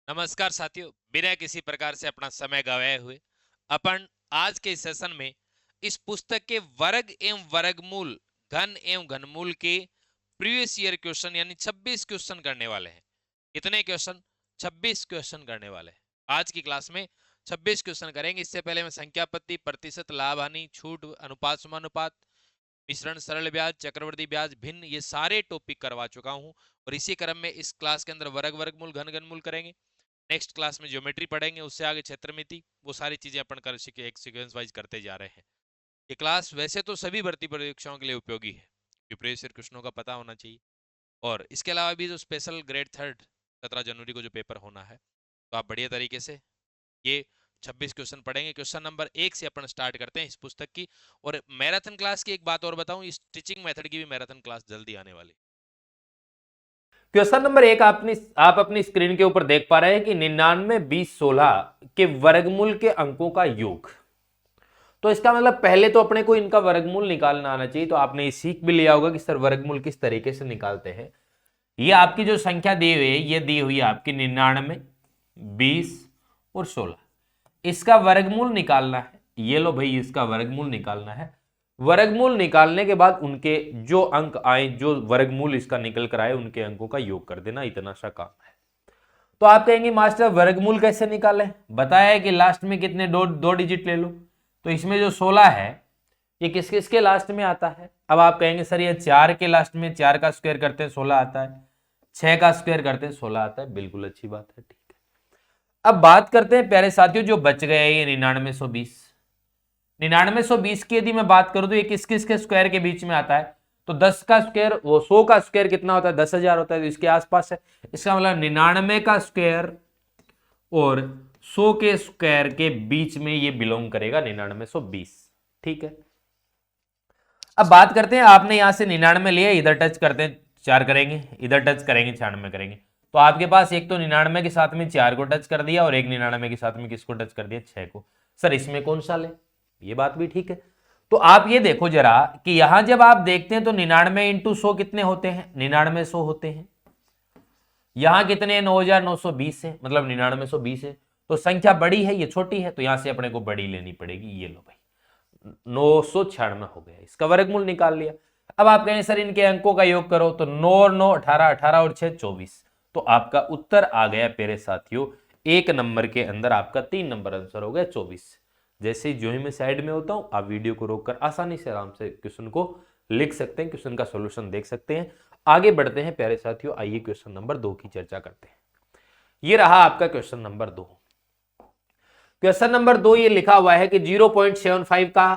नमस्कार साथियों, बिना किसी प्रकार से अपना समय गवाए हुए अपन आज के इस सेशन में इस पुस्तक के वर्ग एवं वर्गमूल, घन एवं घनमूल के प्रीवियस ईयर क्वेश्चन यानी 26 क्वेश्चन करने वाले हैं। कितने क्वेश्चन? 26 क्वेश्चन करने वाले हैं। आज की क्लास में 26 क्वेश्चन करेंगे। इससे पहले मैं संख्या पत्ती, प्रतिशत, लाभ हानि, छूट, अनुपात समानुपात, मिश्रण, सरल ब्याज, चक्रवर्ती ब्याज, भिन्न, ये सारे टॉपिक करवा चुका हूं और इसी क्रम में इस क्लास के अंदर वर्ग वर्गमूल, घन घनमूल करेंगे। नेक्स्ट क्लास में ज्योमेट्री पढ़ेंगे, उससे आगे क्षेत्रमिति, वो सारी चीजें अपन कर एक सीक्वेंस वाइज करते जा रहे हैं। ये क्लास वैसे तो सभी भर्ती परीक्षाओं के लिए उपयोगी है, प्रीवियस ईयर क्वेश्चनों का पता होना चाहिए। और इसके अलावा भी जो स्पेशल ग्रेड थर्ड 17 जनवरी को जो पेपर होना है, तो आप बढ़िया तरीके से ये 26 क्वेश्चन पढ़ेंगे। क्वेश्चन नंबर 1 से अपन स्टार्ट करते हैं इस पुस्तक की। और मैराथन क्लास की एक बात और बताऊं, इस टीचिंग मेथड की भी मैराथन क्लास जल्दी आने वाली। क्वेश्चन नंबर 1 आप अपनी स्क्रीन के ऊपर देख पा रहे हैं कि 99, 20, 16 के वर्गमूल के अंकों का योग। तो इसका मतलब पहले तो अपने को इनका वर्गमूल निकालना आना चाहिए। तो आपने ये सीख भी लिया होगा कि सर वर्गमूल किस तरीके से निकालते हैं। ये आपकी जो संख्या दी हुई है, ये दी हुई है आपकी 99, 20 और 16। इसका वर्गमूल निकालना है। ये लो भाई, इसका वर्गमूल निकालना है। वर्गमूल निकालने के बाद उनके जो अंक आए, जो वर्गमूल इसका निकल कर आए, उनके अंकों का योग कर देना, इतना सा काम है। तो आप कहेंगे मास्टर वर्गमूल कैसे निकालें? बताया है कि लास्ट में कितने दो डिजिट ले लो। तो इसमें जो 16 है ये किस किस के लास्ट में आता है? अब आप कहेंगे सर ये 4 के लास्ट में, 4 का स्क्वायर करते हैं 16 आता है, 6 का स्क्वायर करते हैं 16 आता है। बिल्कुल अच्छी बात है, ठीक है। अब बात करते हैं प्यारे साथियों, जो बच गए ये 9920। 9920 की यदि मैं बात करूं तो ये किस किस के स्क्वायर के बीच में आता है? तो 10 का स्क्वायर, वो 100 का स्क्वायर कितना होता है? 10,000 होता है, तो इसके आसपास है। इसका मतलब 99 का स्क्वायर और 100 के स्क्वायर के बीच में ये बिलोंग करेगा 9920, ठीक है। अब बात करते हैं, आपने यहां से 99 लिया, इधर टच करते हैं 4 करेंगे, इधर टच करेंगे 96 करेंगे। तो आपके पास एक तो 99 के साथ में 4 को टच कर दिया और एक 99 के साथ में किसको टच कर दिया? 6 को। सर इसमें कौन सा ले? ये बात भी ठीक है। तो आप ये देखो जरा कि यहां जब आप देखते हैं तो 99 इंटू 100 कितने होते हैं? 99 होते हैं। यहां कितने? 9920 है, मतलब 9920 है। तो संख्या बड़ी है, ये छोटी है, तो यहां से अपने को बड़ी लेनी पड़ेगी। ये लो भाई, 996 हो गया। इसका वर्गमूल निकाल लिया। अब आप कहें सर इनके अंकों का योग करो, तो 9 और 9 18, 18 और 6 24। तो आपका उत्तर आ गया प्यारे साथियों, एक नंबर के अंदर आपका 3 नंबर आंसर हो गया 24। जैसे ही जो ही मैं साइड में होता हूं, आप वीडियो को रोककर आसानी से आराम से क्वेश्चन को लिख सकते हैं, क्वेश्चन का सोल्यूशन देख सकते हैं। आगे बढ़ते हैं प्यारे साथियों, आइए क्वेश्चन नंबर 2 की चर्चा करते हैं। ये रहा आपका क्वेश्चन नंबर 2। क्वेश्चन नंबर 2 ये लिखा हुआ है कि 0.75 का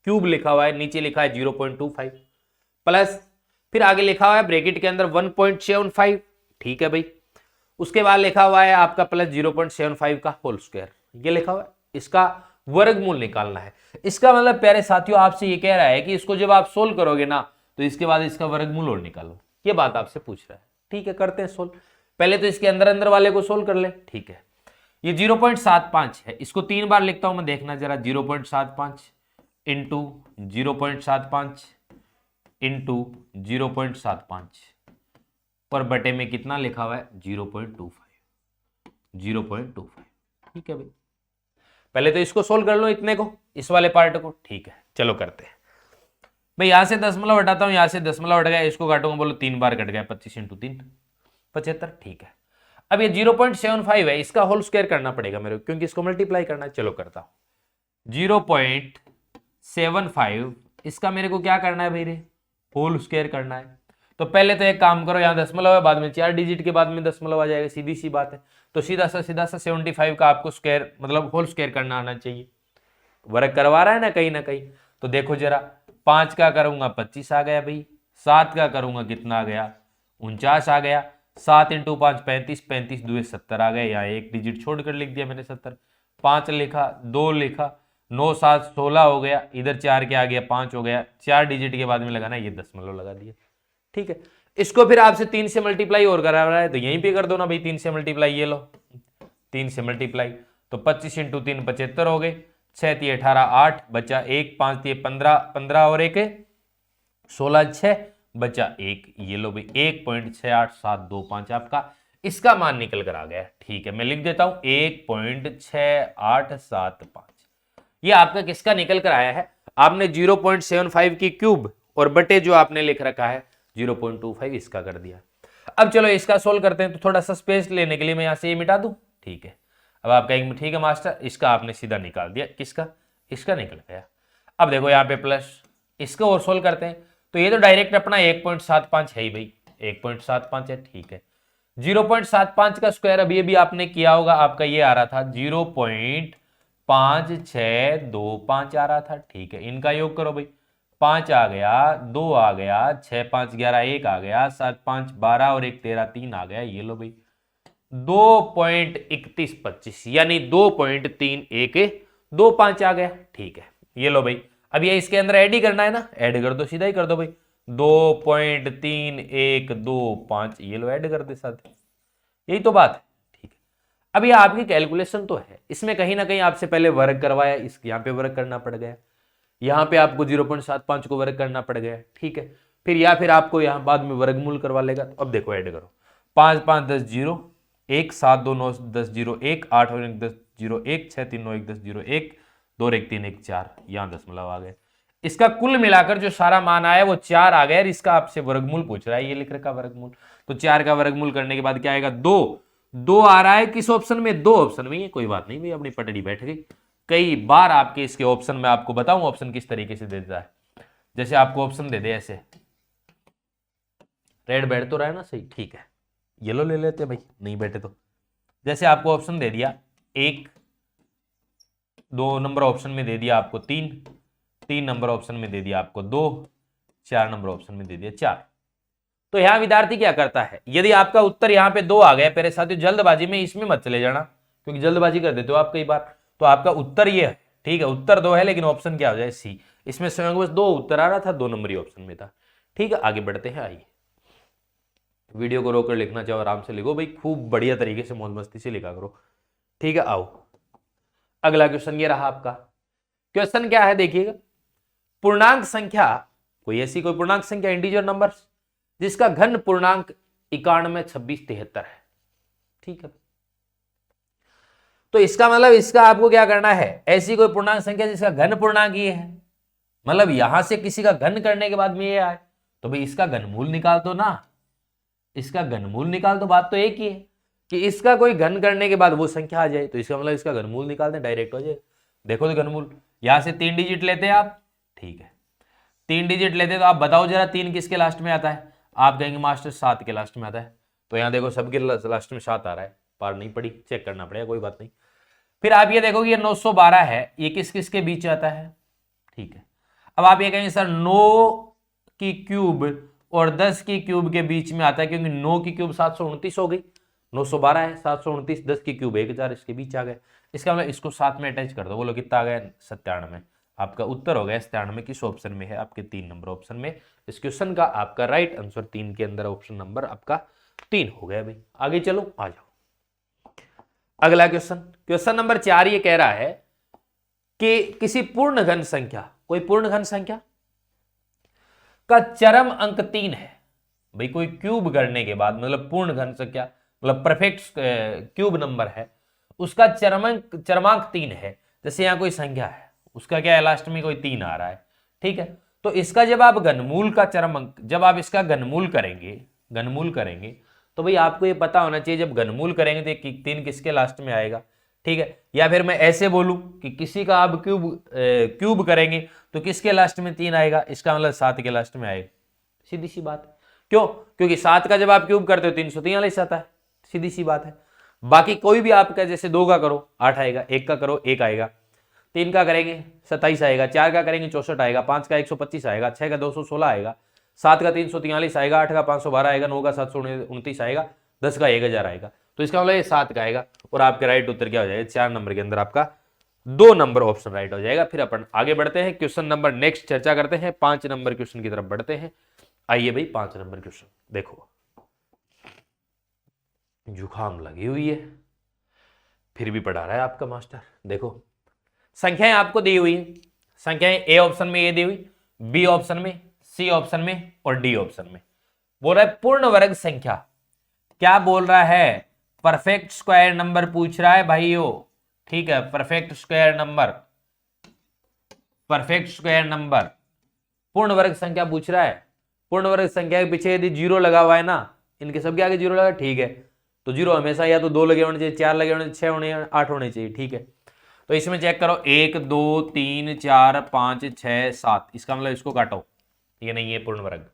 क्यूब लिखा हुआ है, नीचे लिखा है 0.25 प्लस, फिर आगे लिखा हुआ है ब्रैकेट के अंदर 1.75, ठीक है भाई। उसके बाद लिखा हुआ है आपका प्लस 0.75 का होल स्क्वायर, ये लिखा हुआ है। इसका वर्गमूल निकालना है। इसका मतलब प्यारे साथियों आपसे ये कह रहा है कि इसको जब आप सोल्व करोगे ना, तो इसके बाद इसका वर्गमूल और निकालो, ये बात आपसे पूछ रहा है। ठीक है, करते हैं सोल्व। पहले तो इसके अंदर अंदर वाले को सोल्व कर ले, ठीक है। ये 0.75 है, इसको 3 बार लिखता हूं मैं, देखना जरा। 0.75 इंटू 0.75 इंटू 0.75 पर बटे में कितना लिखा हुआ है? 0.25, 0.25, ठीक है भाई। पहले तो इसको सोल्व कर लो, इतने को, इस वाले पार्ट को, ठीक है। चलो करते हैं भाई। यहां से दशमलव हटाता हूं, यहां से दशमलव हट गया, इसको काटूंगा, बोलो 3 बार कट गया, 25 इंटू 3 75, ठीक है। अब ये 0.75 है, इसका होल स्क्वायर करना पड़ेगा मेरे को, क्योंकि इसको मल्टीप्लाई करना है। चलो करता हूं। 0.75 इसका मेरे को क्या करना है भाई रे? होल स्क्वायर करना है। तो पहले तो एक काम करो, यहां दशमलव है, बाद में 4 डिजिट के बाद में दशमलव आ जाएगा, सीधी सी बात है। तो सीधा सा 75 का आपको स्क्वायर मतलब होल स्क्वायर करना आना चाहिए। वर्क करवा रहा है ना कहीं ना कहीं। तो देखो जरा, 5 का करूंगा 25 आ गया भाई, 7 का करूंगा कितना आ गया? 49 आ गया। 7 इंटू 5 35, 35 2 70 आ गया। यहाँ एक डिजिट छोड़कर लिख दिया मैंने 70। 5 लिखा, 2 लिखा, 9 7 16 हो गया। इधर 4 के आ गया 5 हो गया। 4 डिजिट के बाद में लगाना, ये दशमलव लगा दिया, ठीक है। इसको फिर आपसे 3 से मल्टीप्लाई और करा रहा है, तो यहीं पे कर दो ना भाई, 3 से मल्टीप्लाई, ये लो 3 से मल्टीप्लाई। तो 25 इंटू 3 75 हो गए। 6 3 18 8 बचा 1, 5 3 15, 15 और 1 16, 6 बचा 1, ये लो भाई 1.6875 आपका इसका मान निकल कर आ गया। ठीक है, मैं लिख देता हूं 1.6875। ये आपका किसका निकल कर आया है? आपने 0.75 की क्यूब और बटे जो आपने लिख रखा है 0.25 इसका कर दिया। अब चलो इसका सोल्व करते हैं, तो थोड़ा सा स्पेस लेने के लिए मैं यहां से ये मिटा दूं। ठीक है, अब आप कहेंगे ठीक है मास्टर, इसका आपने सीधा निकाल दिया, किसका? इसका निकल गया। अब देखो यहाँ पे प्लस, इसको और सोल्व करते हैं, तो ये तो डायरेक्ट अपना 1.75 है ही भाई, 1.75 है। ठीक है, 0.75 का स्क्वायर अभी भी आपने किया होगा, आपका ये आ रहा था 0.5625 आ रहा था। ठीक है, इनका योग करो भाई, 5 आ गया, 2 आ गया, 6 5 11 1 आ गया, 7 5 12 और 1 13 3 आ गया। ये लो भाई 2.3125 यानी 2.3125 आ गया। ठीक है, ये लो भाई, अब ये इसके अंदर ऐड ही करना है ना, ऐड कर दो, सीधा ही कर दो भाई, 2.3125 ये लो ऐड कर दे साथ, यही तो बात है। ठीक है, अब ये आपकी कैलकुलेशन तो है, इसमें कहीं ना कहीं आपसे पहले वर्ग करवाया, इस यहाँ पे वर्ग करना पड़ गया, यहाँ पे आपको 0.75 को वर्ग करना पड़ गया। ठीक है, फिर या फिर आपको यहाँ बाद में वर्गमूल करवा लेगा। तो अब देखो ऐड करो, 5 5 10 0 1 7 2 9 10 0 1 8 और 1 10 0 1 6 3 9 1 10 0 1 2 और 1 3 1 4, यहाँ दशमलव आ गए। इसका कुल मिलाकर जो सारा मान आया वो 4 आ गया, और इसका आपसे वर्गमूल पूछ रहा है, ये लिख रखा वर्गमूल। तो 4 का वर्गमूल करने के बाद क्या आएगा? 2 आ रहा है किस ऑप्शन में? 2 ऑप्शन में। ये कोई बात नहीं भाई, अपनी पटड़ी बैठ गई। कई बार आपके इसके ऑप्शन में आपको बताऊं ऑप्शन किस तरीके से देता है। जैसे आपको ऑप्शन दे दे ऐसे, रेड बैठ तो रहा है ना सही, ठीक है, येलो ले लेते भाई, नहीं बैठे तो। जैसे आपको ऑप्शन दे दिया 1, 2 नंबर ऑप्शन में दे दिया आपको 3, 3 नंबर ऑप्शन में दे दिया आपको 2, 4 नंबर ऑप्शन में दे दिया 4। तो यहां विद्यार्थी क्या करता है, यदि आपका उत्तर यहां पे 2 आ गया, मेरे साथियों जल्दबाजी में इसमें मत चले जाना, क्योंकि जल्दबाजी कर देते हो आप कई बार। तो आपका उत्तर ये है, ठीक है, उत्तर 2 है, लेकिन ऑप्शन क्या हो जाए? सी। इसमें स्वयं बस 2 उत्तर आ रहा था, 2 नंबर ही ऑप्शन में था। ठीक है, आगे बढ़ते हैं। आइए, वीडियो को रोककर लिखना चाहो आराम से लिखो भाई, खूब बढ़िया तरीके से मौज मस्ती से लिखा करो। ठीक है, आओ अगला क्वेश्चन ये रहा आपका। क्वेश्चन क्या है देखिएगा, पूर्णांक संख्या, कोई ऐसी कोई पूर्णांक संख्या इंटीजर नंबर जिसका घन पूर्णांक 91 26 73 है। ठीक है, तो इसका मतलब इसका आपको क्या करना है, ऐसी कोई पूर्णांक संख्या जिसका घन पूर्णांक ये है, मतलब यहां से किसी का घन करने के बाद में ये आए, तो भाई इसका घनमूल निकाल दो ना, इसका घनमूल निकाल दो। बात तो एक ही है कि इसका कोई घन करने के बाद वो संख्या आ जाए, तो इसका मतलब इसका घनमूल निकाल दें, डायरेक्ट हो जाए। देखो तो घनमूल यहां से 3 डिजिट लेते हैं आप, ठीक है, 3 डिजिट लेते हैं, तो आप बताओ जरा 3 किसके लास्ट में आता है? आप कहेंगे मास्टर 7 के लास्ट में आता है। तो यहाँ देखो सबके लास्ट में 7 आ रहा है, पार नहीं पड़ी, चेक करना पड़ेगा, कोई बात नहीं। फिर आप ये देखो कि ये 912 है, ये किस किस के बीच आता है? ठीक है, अब आप ये कहेंगे सर 9 की क्यूब और 10 की क्यूब के बीच में आता है, क्योंकि 9 की क्यूब 729 हो गई, 912 है, 729, 10 की क्यूब 1000, इसके बीच आ गए। इसका मतलब इसको साथ में अटैच कर दो, बोलो कितना आ गया? 97। आपका उत्तर हो गया 97, किस ऑप्शन में है? आपके 3 नंबर ऑप्शन में। इस क्वेश्चन का आपका राइट आंसर 3 के अंदर ऑप्शन नंबर आपका 3 हो गया भाई। आगे चलो, आ जाओ अगला क्वेश्चन। क्वेश्चन नंबर 4 ये कह रहा है कि किसी पूर्ण घन संख्या, कोई पूर्ण घन संख्या का चरम अंक 3 है। भाई कोई क्यूब करने के बाद, मतलब पूर्ण घन संख्या मतलब परफेक्ट क्यूब नंबर है, उसका चरमांक 3 है। जैसे यहां कोई संख्या है, उसका क्या है? लास्ट में कोई 3 आ रहा है। ठीक है, तो इसका जब आप घनमूल का चरम अंक, जब आप इसका घनमूल करेंगे तो भाई आपको ये पता होना चाहिए, जब घनमूल करेंगे तो 3 किसके लास्ट में आएगा। ठीक है, या फिर मैं ऐसे बोलूं कि किसी का आप क्यूब करेंगे तो किसके लास्ट में 3 आएगा? इसका मतलब 7 के लास्ट में आएगा। सीधी सी बात है, क्यों? क्योंकि 7 का जब आप क्यूब करते हो 343 आता है, सीधी सी बात है। बाकी कोई भी आपका, जैसे 2 का करो 8 आएगा, 1 का करो 1 आएगा, 3 का करेंगे 27 आएगा, 4 का करेंगे 64 आएगा, 5 का 125 आएगा, 6 का 216 आएगा, 7 का 343 आएगा, 8 का 512 आएगा, 9 का 729 आएगा, 10 का 1000 आएगा। तो इसका मतलब ये 7 का आएगा, और आपके राइट उत्तर क्या हो जाएगा? 4 नंबर के अंदर आपका 2 नंबर ऑप्शन राइट हो जाएगा। फिर अपन आगे बढ़ते हैं, क्वेश्चन नंबर नेक्स्ट चर्चा करते हैं, 5 नंबर क्वेश्चन की तरफ बढ़ते हैं। आइए भाई 5 नंबर क्वेश्चन देखो, जुकाम लगी हुई है फिर भी पढ़ा रहा है आपका मास्टर। देखो संख्याएं आपको दी हुई है, संख्याएं ए ऑप्शन में ये दी हुई, बी ऑप्शन में, सी ऑप्शन में और डी ऑप्शन में। बोल रहा है पूर्ण वर्ग संख्या क्या बोल रहा है, परफेक्ट स्क्वायर नंबर पूछ रहा है भाइयों, ठीक है, perfect square number, perfect square number, पूर्ण वर्ग संख्या पूछ रहा है। पूर्ण वर्ग संख्या के पीछे यदि जीरो लगा हुआ है ना, इनके सबके आगे जीरो लगा, ठीक है, तो जीरो हमेशा या तो 2 लगे होने चाहिए, 4 लगे होने चाहिए, 6 होने, 8 होने चाहिए, ठीक है। तो इसमें चेक करो 1 2 3 4 5 6 7, इसका मतलब इसको काटो, ये नहीं है पूर्ण वर्ग।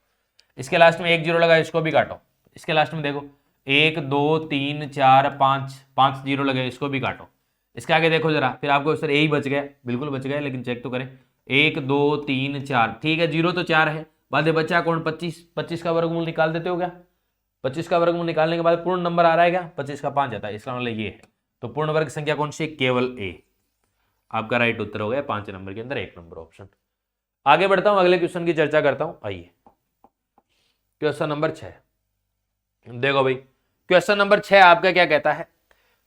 इसके लास्ट में 1 जीरो लगा, इसको भी काटो। इसके लास्ट में देखो 1 2 3 4 5, 5 जीरो लगे, इसको भी काटो। इसके आगे देखो जरा, फिर आपको सर यही बच गया, बिल्कुल बच गया, लेकिन चेक तो करें, 1 2 3 4, ठीक है, जीरो तो 4 है, बाद बच्चा कौन 25, 25 का वर्गमूल निकाल देते हो क्या, 25 का वर्गमूल निकालने के बाद पूर्ण नंबर आ रहा है क्या, 25 का 5 आता है, इसका मतलब ये है। तो पूर्ण वर्ग संख्या कौन सी है, केवल ए। आपका राइट उत्तर हो गया 5 नंबर के अंदर 1 नंबर ऑप्शन। आगे बढ़ता हूं, अगले क्वेश्चन की चर्चा करता हूं। आइए क्वेश्चन नंबर 6, देखो भाई क्वेश्चन नंबर 6 आपका क्या कहता है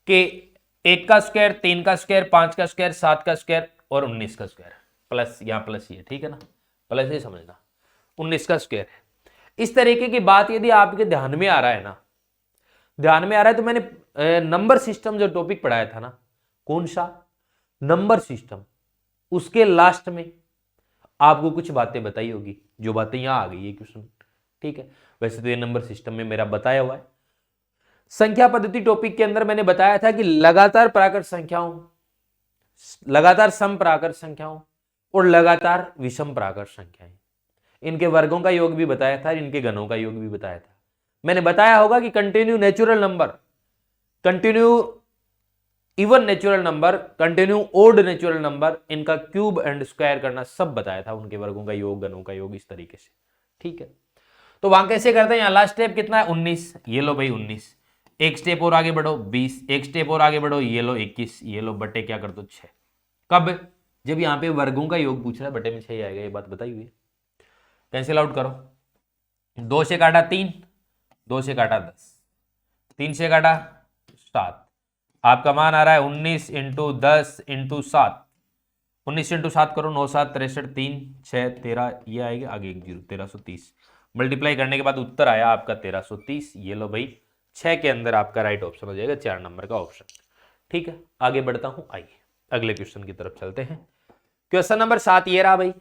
कि 1 का स्क्वायर, 3 का स्क्वायर, 5 का स्क्वायर, 7 का स्क्वायर और 19 का स्क्वायर, प्लस यहाँ प्लस ये, ठीक है ना, प्लस ही समझना, 19 का स्क्वायर है। इस तरीके की बात यदि आपके ध्यान में आ रहा है ना, ध्यान में आ रहा है, तो मैंने नंबर सिस्टम जो टॉपिक पढ़ाया था ना, कौन सा नंबर सिस्टम, उसके लास्ट में आपको कुछ बातें बताई होगी, जो बातें यहां आ गई है क्वेश्चन, ठीक है। वैसे तो ये नंबर सिस्टम में मेरा बताया हुआ है। संख्या पद्धति टॉपिक के अंदर मैंने बताया था कि लगातार प्राकृत संख्याओं, लगातार सम प्राकृत संख्याओं और लगातार विषम प्राकृत संख्याएं, इनके वर्गों का योग भी बताया था, इनके घनों का योग भी बताया था। मैंने बताया होगा कि continue natural number, continue even natural number, continue odd natural number, इनका क्यूब एंड स्क्वायर करना सब बताया था, उनके वर्गों का योग, घनों का योग, इस तरीके से, ठीक है। तो वहां कैसे करते हैं, यहाँ लास्ट स्टेप कितना है 19, ये लो भाई 19, एक स्टेप और आगे बढ़ो 20, एक स्टेप और आगे बढ़ो, ये लो 21, ये लो बटे क्या कर दो 6। कब, जब यहाँ पे वर्गों का योग पूछ रहा है, बटे में 6 आएगा, ये बात बताई हुई है। कैंसिल आउट करो, 2 से काटा 3, 2 से काटा 10, 3 से काटा 7, आपका मान आ रहा है 19 इंटू 10 इंटू 7, 19 इंटू 7 करो, 9 7 63, 3 6 13, ये आएगा आगे एक जीरो, 1330, मल्टीप्लाई करने के बाद उत्तर आया आपका 1330। ये लो भाई 6 के अंदर आपका राइट ऑप्शन हो जाएगा, 4 नंबर का ऑप्शन, ठीक है। आगे बढ़ता हूं, आइए अगले क्वेश्चन की तरफ चलते हैं। क्वेश्चन नंबर 7 ये रहा भाई,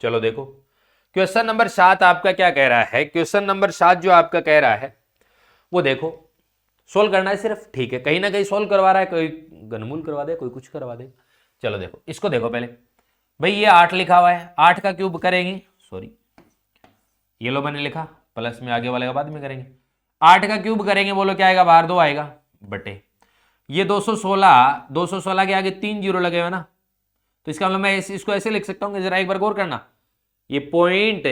चलो देखो क्वेश्चन नंबर 7 आपका क्या कह रहा है। क्वेश्चन नंबर 7 जो आपका कह रहा है वो देखो, सोल्व करना है सिर्फ, ठीक है, कहीं ना कहीं सोल्व करवा रहा है, कोई घनमूल करवा दे, कोई कुछ करवा दे। चलो देखो इसको देखो पहले भाई, ये 8 लिखा हुआ है, 8 का क्यूब करेंगे, सॉरी ये लो मैंने लिखा, प्लस में आगे वाले का बाद में करेंगे, 8 का क्यूब करेंगे, बोलो क्या आएगा, बाहर 2 आएगा, बटे ये 216, 216 के आगे 3 जीरो लगे हुए ना, तो इसका मतलब मैं इसको ऐसे लिख सकता हूँ, जरा एक बार गौर करना, ये पॉइंट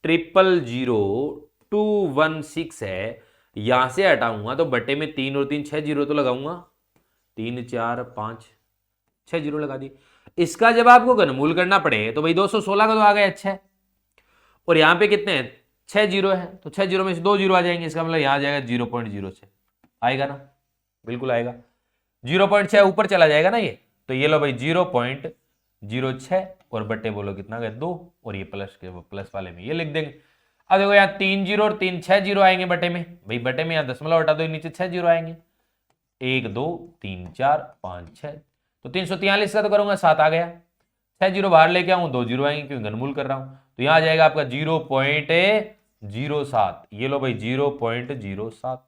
000216 है, यहां से हटाऊंगा तो बटे में 3 और 3 6 जीरो तो लगाऊंगा, 3 4 5 6 जीरो लगा दी। इसका जब आपको घनमूल करना पड़े तो भाई 216 का तो आ गया 6, और यहां पे कितने हैं 6 जीरो है, तो 6 जीरो में से 2 जीरो आ जाएंगे, इसका मतलब यहां आ जाएगा 0.06, आएगा ना, बिल्कुल आएगा, 0.6 ऊपर चला जाएगा ना ये, तो ये लो भाई 0.06 और बट्टे बोलो कितना गया 2, और ये प्लस के प्लस वाले में ये लिख देंगे। अब देखो यहाँ 3 जीरो और 3 6 जीरो आएंगे बटे में, भाई बटे में यहाँ दशमलव हटा दो, नीचे 6 जीरो आएंगे, 1 2 3 4 5 6, तो 343 का तो करूंगा 7 आ गया, 6 जीरो बाहर लेके आऊं 2 जीरो आएंगे क्योंकि घनमूल कर रहा हूं, तो यहां आ जाएगा आपका 0.07, ये लो भाई 0.07।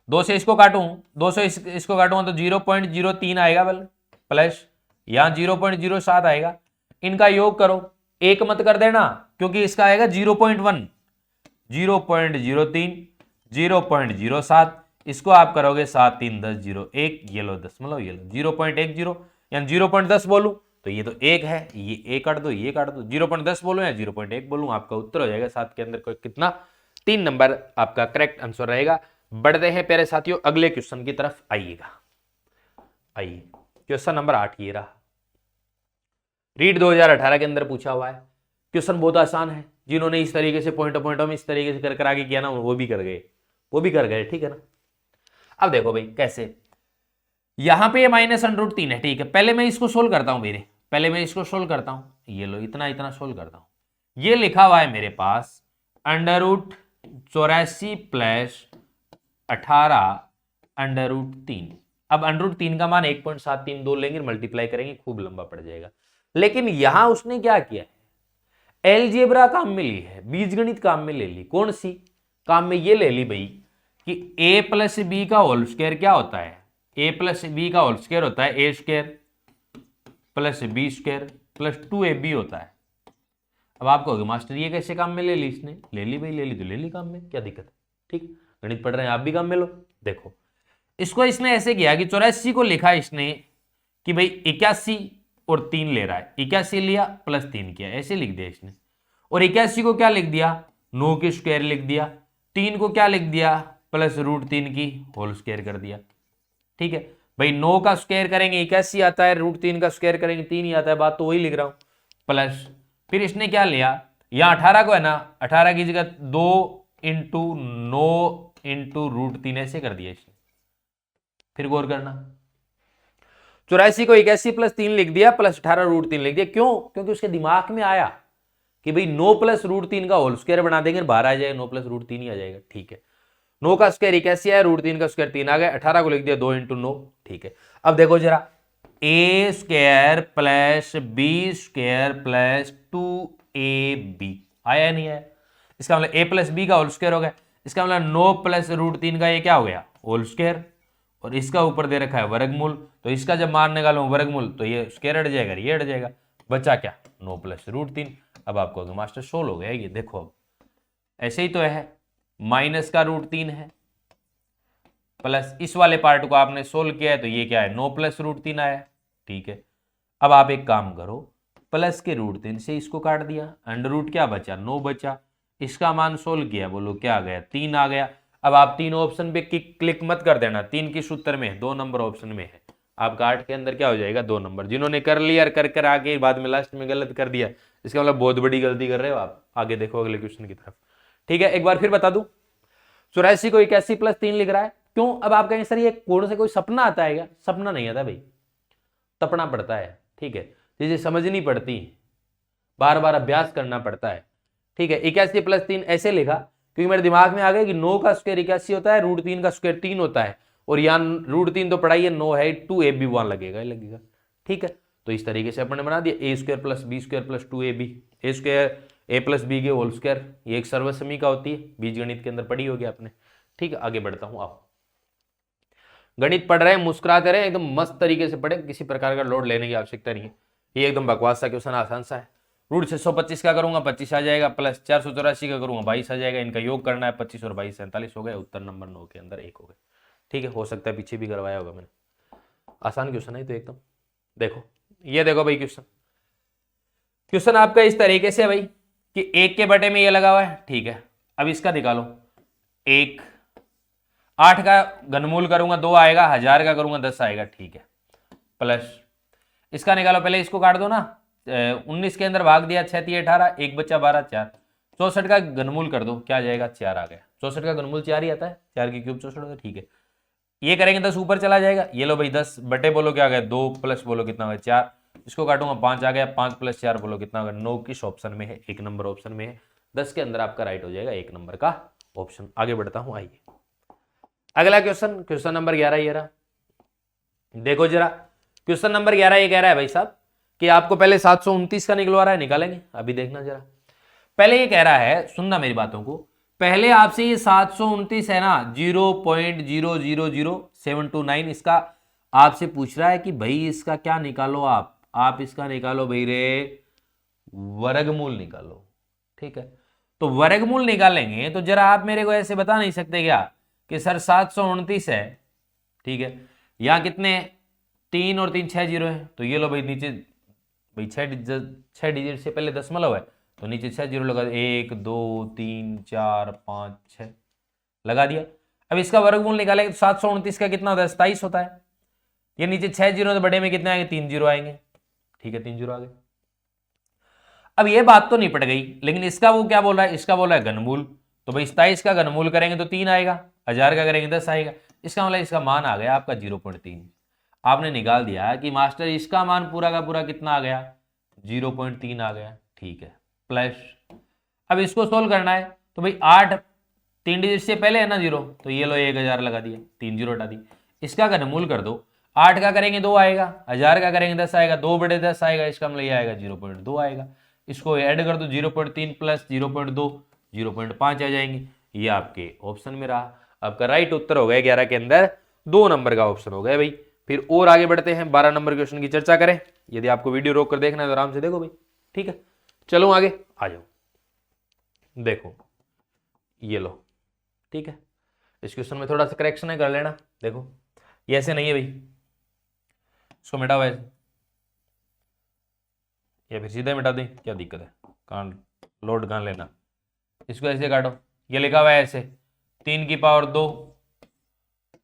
2 से इसको काटूं, 2 से इसको काटूंगा तो 0.03 आएगा, बल प्लस यहां 0.07 आएगा, इनका योग करो, एक मत कर देना क्योंकि इसका आएगा 0.1, 0.03, 0.07, इसको आप करोगे 7 3 10 0 1, ये लो दशमलव, ये लो 0.10, यानी 0.10 बोलूं तो ये तो 1 है, ये 1 काट दो, ये काट दो, 0.10 बोलूं या 0.1 बोलूं, आपका उत्तर हो जाएगा 7 के अंदर कितना, 3 नंबर आपका करेक्ट आंसर रहेगा। बढ़ते हैं प्यारे साथियों अगले क्वेश्चन की तरफ, आइएगा, आइए क्वेश्चन नंबर 8 ये रहा, रीड 2018 के अंदर पूछा हुआ है। क्वेश्चन बहुत आसान है, जिन्होंने इस तरीके से पॉइंटों में इस तरीके से कर आगे किया ना, वो भी कर गए, वो भी कर गए, ठीक है ना। अब देखो भाई कैसे, यहां पे ये -√3 है, ठीक है, पहले मैं इसको सोल्व करता हूं मेरे, पहले मैं इसको सोल्व करता हूं, ये लो इतना इतना सोल्व करता हूं, ये लिखा हुआ है मेरे पास √84 प्लस 18 अंडर रूट 3। अब अंडर रूट 3 का मान 1.732 लेंगे, मल्टीप्लाई करेंगे, खूब लंबा पड़ जाएगा। लेकिन यहां उसने क्या किया है, एलजेब्रा काम में ली है, बीजगणित काम में ले ली। कौन सी काम में? ये ले ली भाई कि a प्लस बी का होल स्क्वायर क्या होता है, a प्लस बी का होल स्क्वायर होता है a square plus b square plus 2ab होता है। अब आप कहोगे मास्टर ये कैसे काम में ले ली इसने? ले ली भाई, ले ली तो ले ली काम में, क्या दिक्कत है? ठीक, गणित पढ़ रहे हैं आप भी काम में लो। देखो इसको इसने ऐसे किया कि 84 को लिखा इसने कि भाई 81 और 3 ले रहा है, 81 लिया प्लस 3 किया, ऐसे लिख दिया इसने। और 81 को क्या लिख दिया, 9 की स्क्वायर लिख दिया, 3 को क्या लिख दिया, प्लस रूट 3 की होल स्क्वायर कर दिया। ठीक है भाई, 9 का स्क्वायर करेंगे 81 आता है, रूट 3 का स्क्वायर करेंगे 3 ही आता है, बात तो वही लिख रहा हूं। प्लस फिर इसने क्या लिया, यहां 18 को है ना, 18 की जगह 2 इंटू 9 इंटू रूट 3 ऐसे कर दिया इसने। फिर गौर करना, 84 को 81 प्लस 3 लिख दिया प्लस 18 रूट 3 लिख दिया। क्यों? क्योंकि उसके दिमाग में आया कि भाई 9 प्लस रूट 3 का होल स्क्वायर बना देंगे, बाहर आ जाएगा, 9 प्लस रूट 3 ही आ जाएगा। ठीक है, 9 का स्क्वायर 81 है, रूट 3 का स्क्वायर 3 आ गया, 18 को लिख दिया 2 इंटू 9। ठीक है, अब देखो जरा, a square plus b square plus 2ab आया नहीं आया? इसका मतलब a प्लस बी का होल स्क्वायर हो गया, इसका मतलब 9 प्लस रूट 3 का ये क्या हो गया, होल स्क्वायर, और इसका ऊपर दे रखा है वर्गमूल, तो इसका जब मान निकालूं वर्गमूल तो ये स्क्वायर हट जाएगा, ये हट जाएगा, बचा क्या, 9 प्लस रूट 3। अब आपको मास्टर सोल्व हो गया ये, देखो अब ऐसे ही तो है, माइनस का रूट 3 है प्लस इस वाले पार्ट को आपने सोल्व किया है तो ये क्या है, 9 प्लस रूट 3 आया। ठीक है, अब आप एक काम करो, प्लस के रूट 3 से इसको काट दिया, अंडर रूट क्या बचा, 9 बचा, इसका मान सोल्व किया, बोलो क्या आ गया, 3 आ गया। अब आप तीन ऑप्शन पे क्लिक मत कर देना, 3 किस उत्तर में है, 2 नंबर ऑप्शन में है। आपका 8 के अंदर क्या हो जाएगा, 2 नंबर। जिन्होंने कर लिया कर कर आगे बाद में लास्ट में गलत कर दिया, इसका मतलब बहुत बड़ी गलती कर रहे हो आप, आगे देखो अगले क्वेश्चन की तरफ। ठीक है, एक बार फिर बता दूं, 84 को 81 प्लस 3 लिख रहा है, क्यों? अब आप कहेंगे सर ये कौन से कोई सपना आता है क्या? सपना नहीं आता भाई, तपना पड़ता है। ठीक है, चीजें समझनी पड़ती है, बार बार अभ्यास करना पड़ता है। ठीक है, 81 प्लस 3 ऐसे लिखा क्योंकि मेरे दिमाग में आ गया कि 9 का स्क्वायर 81 होता है, रूट 3 का स्क्वायर 3 होता है, और यहाँ रूट 3 तो पढ़ाई है, 9 है, 2ab वहां लगेगा। ठीक है, तो इस तरीके से अपने बना दिया, a square plus b square plus 2ab, a square a plus b के होल स्क्वायर, ये एक सर्वसमीका होती है, बीजगणित के अंदर पढ़ी होगी आपने। ठीक है, आगे बढ़ता हूं, आप गणित पढ़ रहे हैं, मुस्कुराते रहे, एकदम मस्त तरीके से पढ़े, किसी प्रकार का लोड लेने की आवश्यकता नहीं है। ये एकदम बकवास सा क्वेश्चन, आसान सा है। रूट 625 का करूंगा 25 आ जाएगा, प्लस 484 का करूंगा 22 आ जाएगा, इनका योग करना है, 25 और 22 47 हो गए, उत्तर नंबर 9 के अंदर 1 हो गए। ठीक है, हो सकता है पीछे भी करवाया होगा मैंने, आसान क्वेश्चन है तो एकदम। देखो ये देखो भाई, क्वेश्चन आपका इस तरीके से है भाई कि 1 के बटे में ये लगा हुआ है। ठीक है, अब इसका निकालो, 1 8 का घनमूल करूंगा 2 आएगा, 1000 का करूंगा 10 आएगा। ठीक है, प्लस इसका निकालो, पहले इसको काट दो ना, 19 के अंदर भाग दिया, 6 3 18, 1 बचा 12 4, 64 का घनमूल कर दो, क्या आ जाएगा, 4 आ गया। 64 का घनमूल 4 ही आता है, 4 की क्यूब 64 होता है। ठीक है, ये करेंगे 10 ऊपर चला जाएगा, ये लो भाई 10 बटे बोलो क्या आ गया, 2 प्लस बोलो कितना हो गया 4, इसको काटूंगा 5 आ गया, 5 प्लस 4 बोलो कितना होगा, 9 किस ऑप्शन में है, 1 नंबर ऑप्शन में है। 10 के अंदर आपका राइट हो जाएगा 1 नंबर का ऑप्शन। आगे बढ़ता हूं, आइए अगला क्वेश्चन, क्वेश्चन नंबर 11 ये रहा। देखो जरा, क्वेश्चन नंबर 11 ये कह रहा है भाई साहब कि आपको पहले 729 का निकलवा रहा है, निकालेंगे अभी, देखना जरा। पहले ये कह रहा है, सुनना मेरी बातों को, पहले आपसे ये 729 है ना, 0.000729, इसका आपसे पूछ रहा है कि भाई इसका क्या निकालो, आप इसका निकालो भाई रे, वर्गमूल निकालो। ठीक है, तो वर्गमूल निकालेंगे तो जरा आप मेरे को ऐसे बता नहीं सकते क्या कि सर 729 है, ठीक है, यहां कितने 3 और 3 6 जीरो है, तो ये लो भाई नीचे भाई 6 डिजिट से पहले दशमलव है, तो नीचे 6 जीरो लगा, 1 2 3 4 5 6 लगा दिया। अब इसका वर्गमूल निकालेंगे तो 729 का कितना होता है, 27 होता है। ये नीचे 6 जीरो, तो बड़े में कितने आएंगे, 3 जीरो आएंगे। ठीक है, 3 जीरो आ गए। अब ये बात तो निपट गई, लेकिन इसका वो क्या बोल रहा है, इसका बोल रहा है घनमूल, तो भाई 27 का घनमूल करेंगे तो 3 आएगा, 1000 का करेंगे 10 आएगा, इसका मतलब इसका मान आ गया आपका 0.3। आपने निकाल दिया कि मास्टर इसका मान पूरा का पूरा कितना आ गया, 0.3 आ गया। ठीक है, प्लस अब इसको सोल्व करना है, तो भाई 8 3 डिजिट से पहले है ना 0, तो ये लो 1000 लगा दिया, 3 जीरो हटा दी। इसका घनमूल कर दो, 8 का करेंगे 2 आएगा, 1000 का करेंगे 10 आएगा, 2/10 आएगा, इसका मतलब ये आएगा 0.2 आएगा। इसको ऐड कर दो, 0.3 प्लस 0.2 0.5 आ जाएंगे। ये आपके ऑप्शन में रहा। आपका राइट उत्तर हो गया 11 के अंदर 2 नंबर का ऑप्शन हो गया भाई। फिर और आगे बढ़ते हैं, 12 नंबर क्वेश्चन की चर्चा करें। यदि आपको वीडियो रोक कर देखना है तो आराम से देखो भाई, ठीक है। चलो आगे आ जाओ, देखो ये लो, ठीक है। इस क्वेश्चन में थोड़ा सा करेक्शन है, कर लेना। देखो ये ऐसे नहीं है भाई, इसको मिटा हुआ ऐसे, या फिर सीधे मिटा दें, क्या दिक्कत है, कहाँ लोड कहाँ लेना। इसको ऐसे काटो, ये लिखा हुआ है ऐसे 3 की पावर 2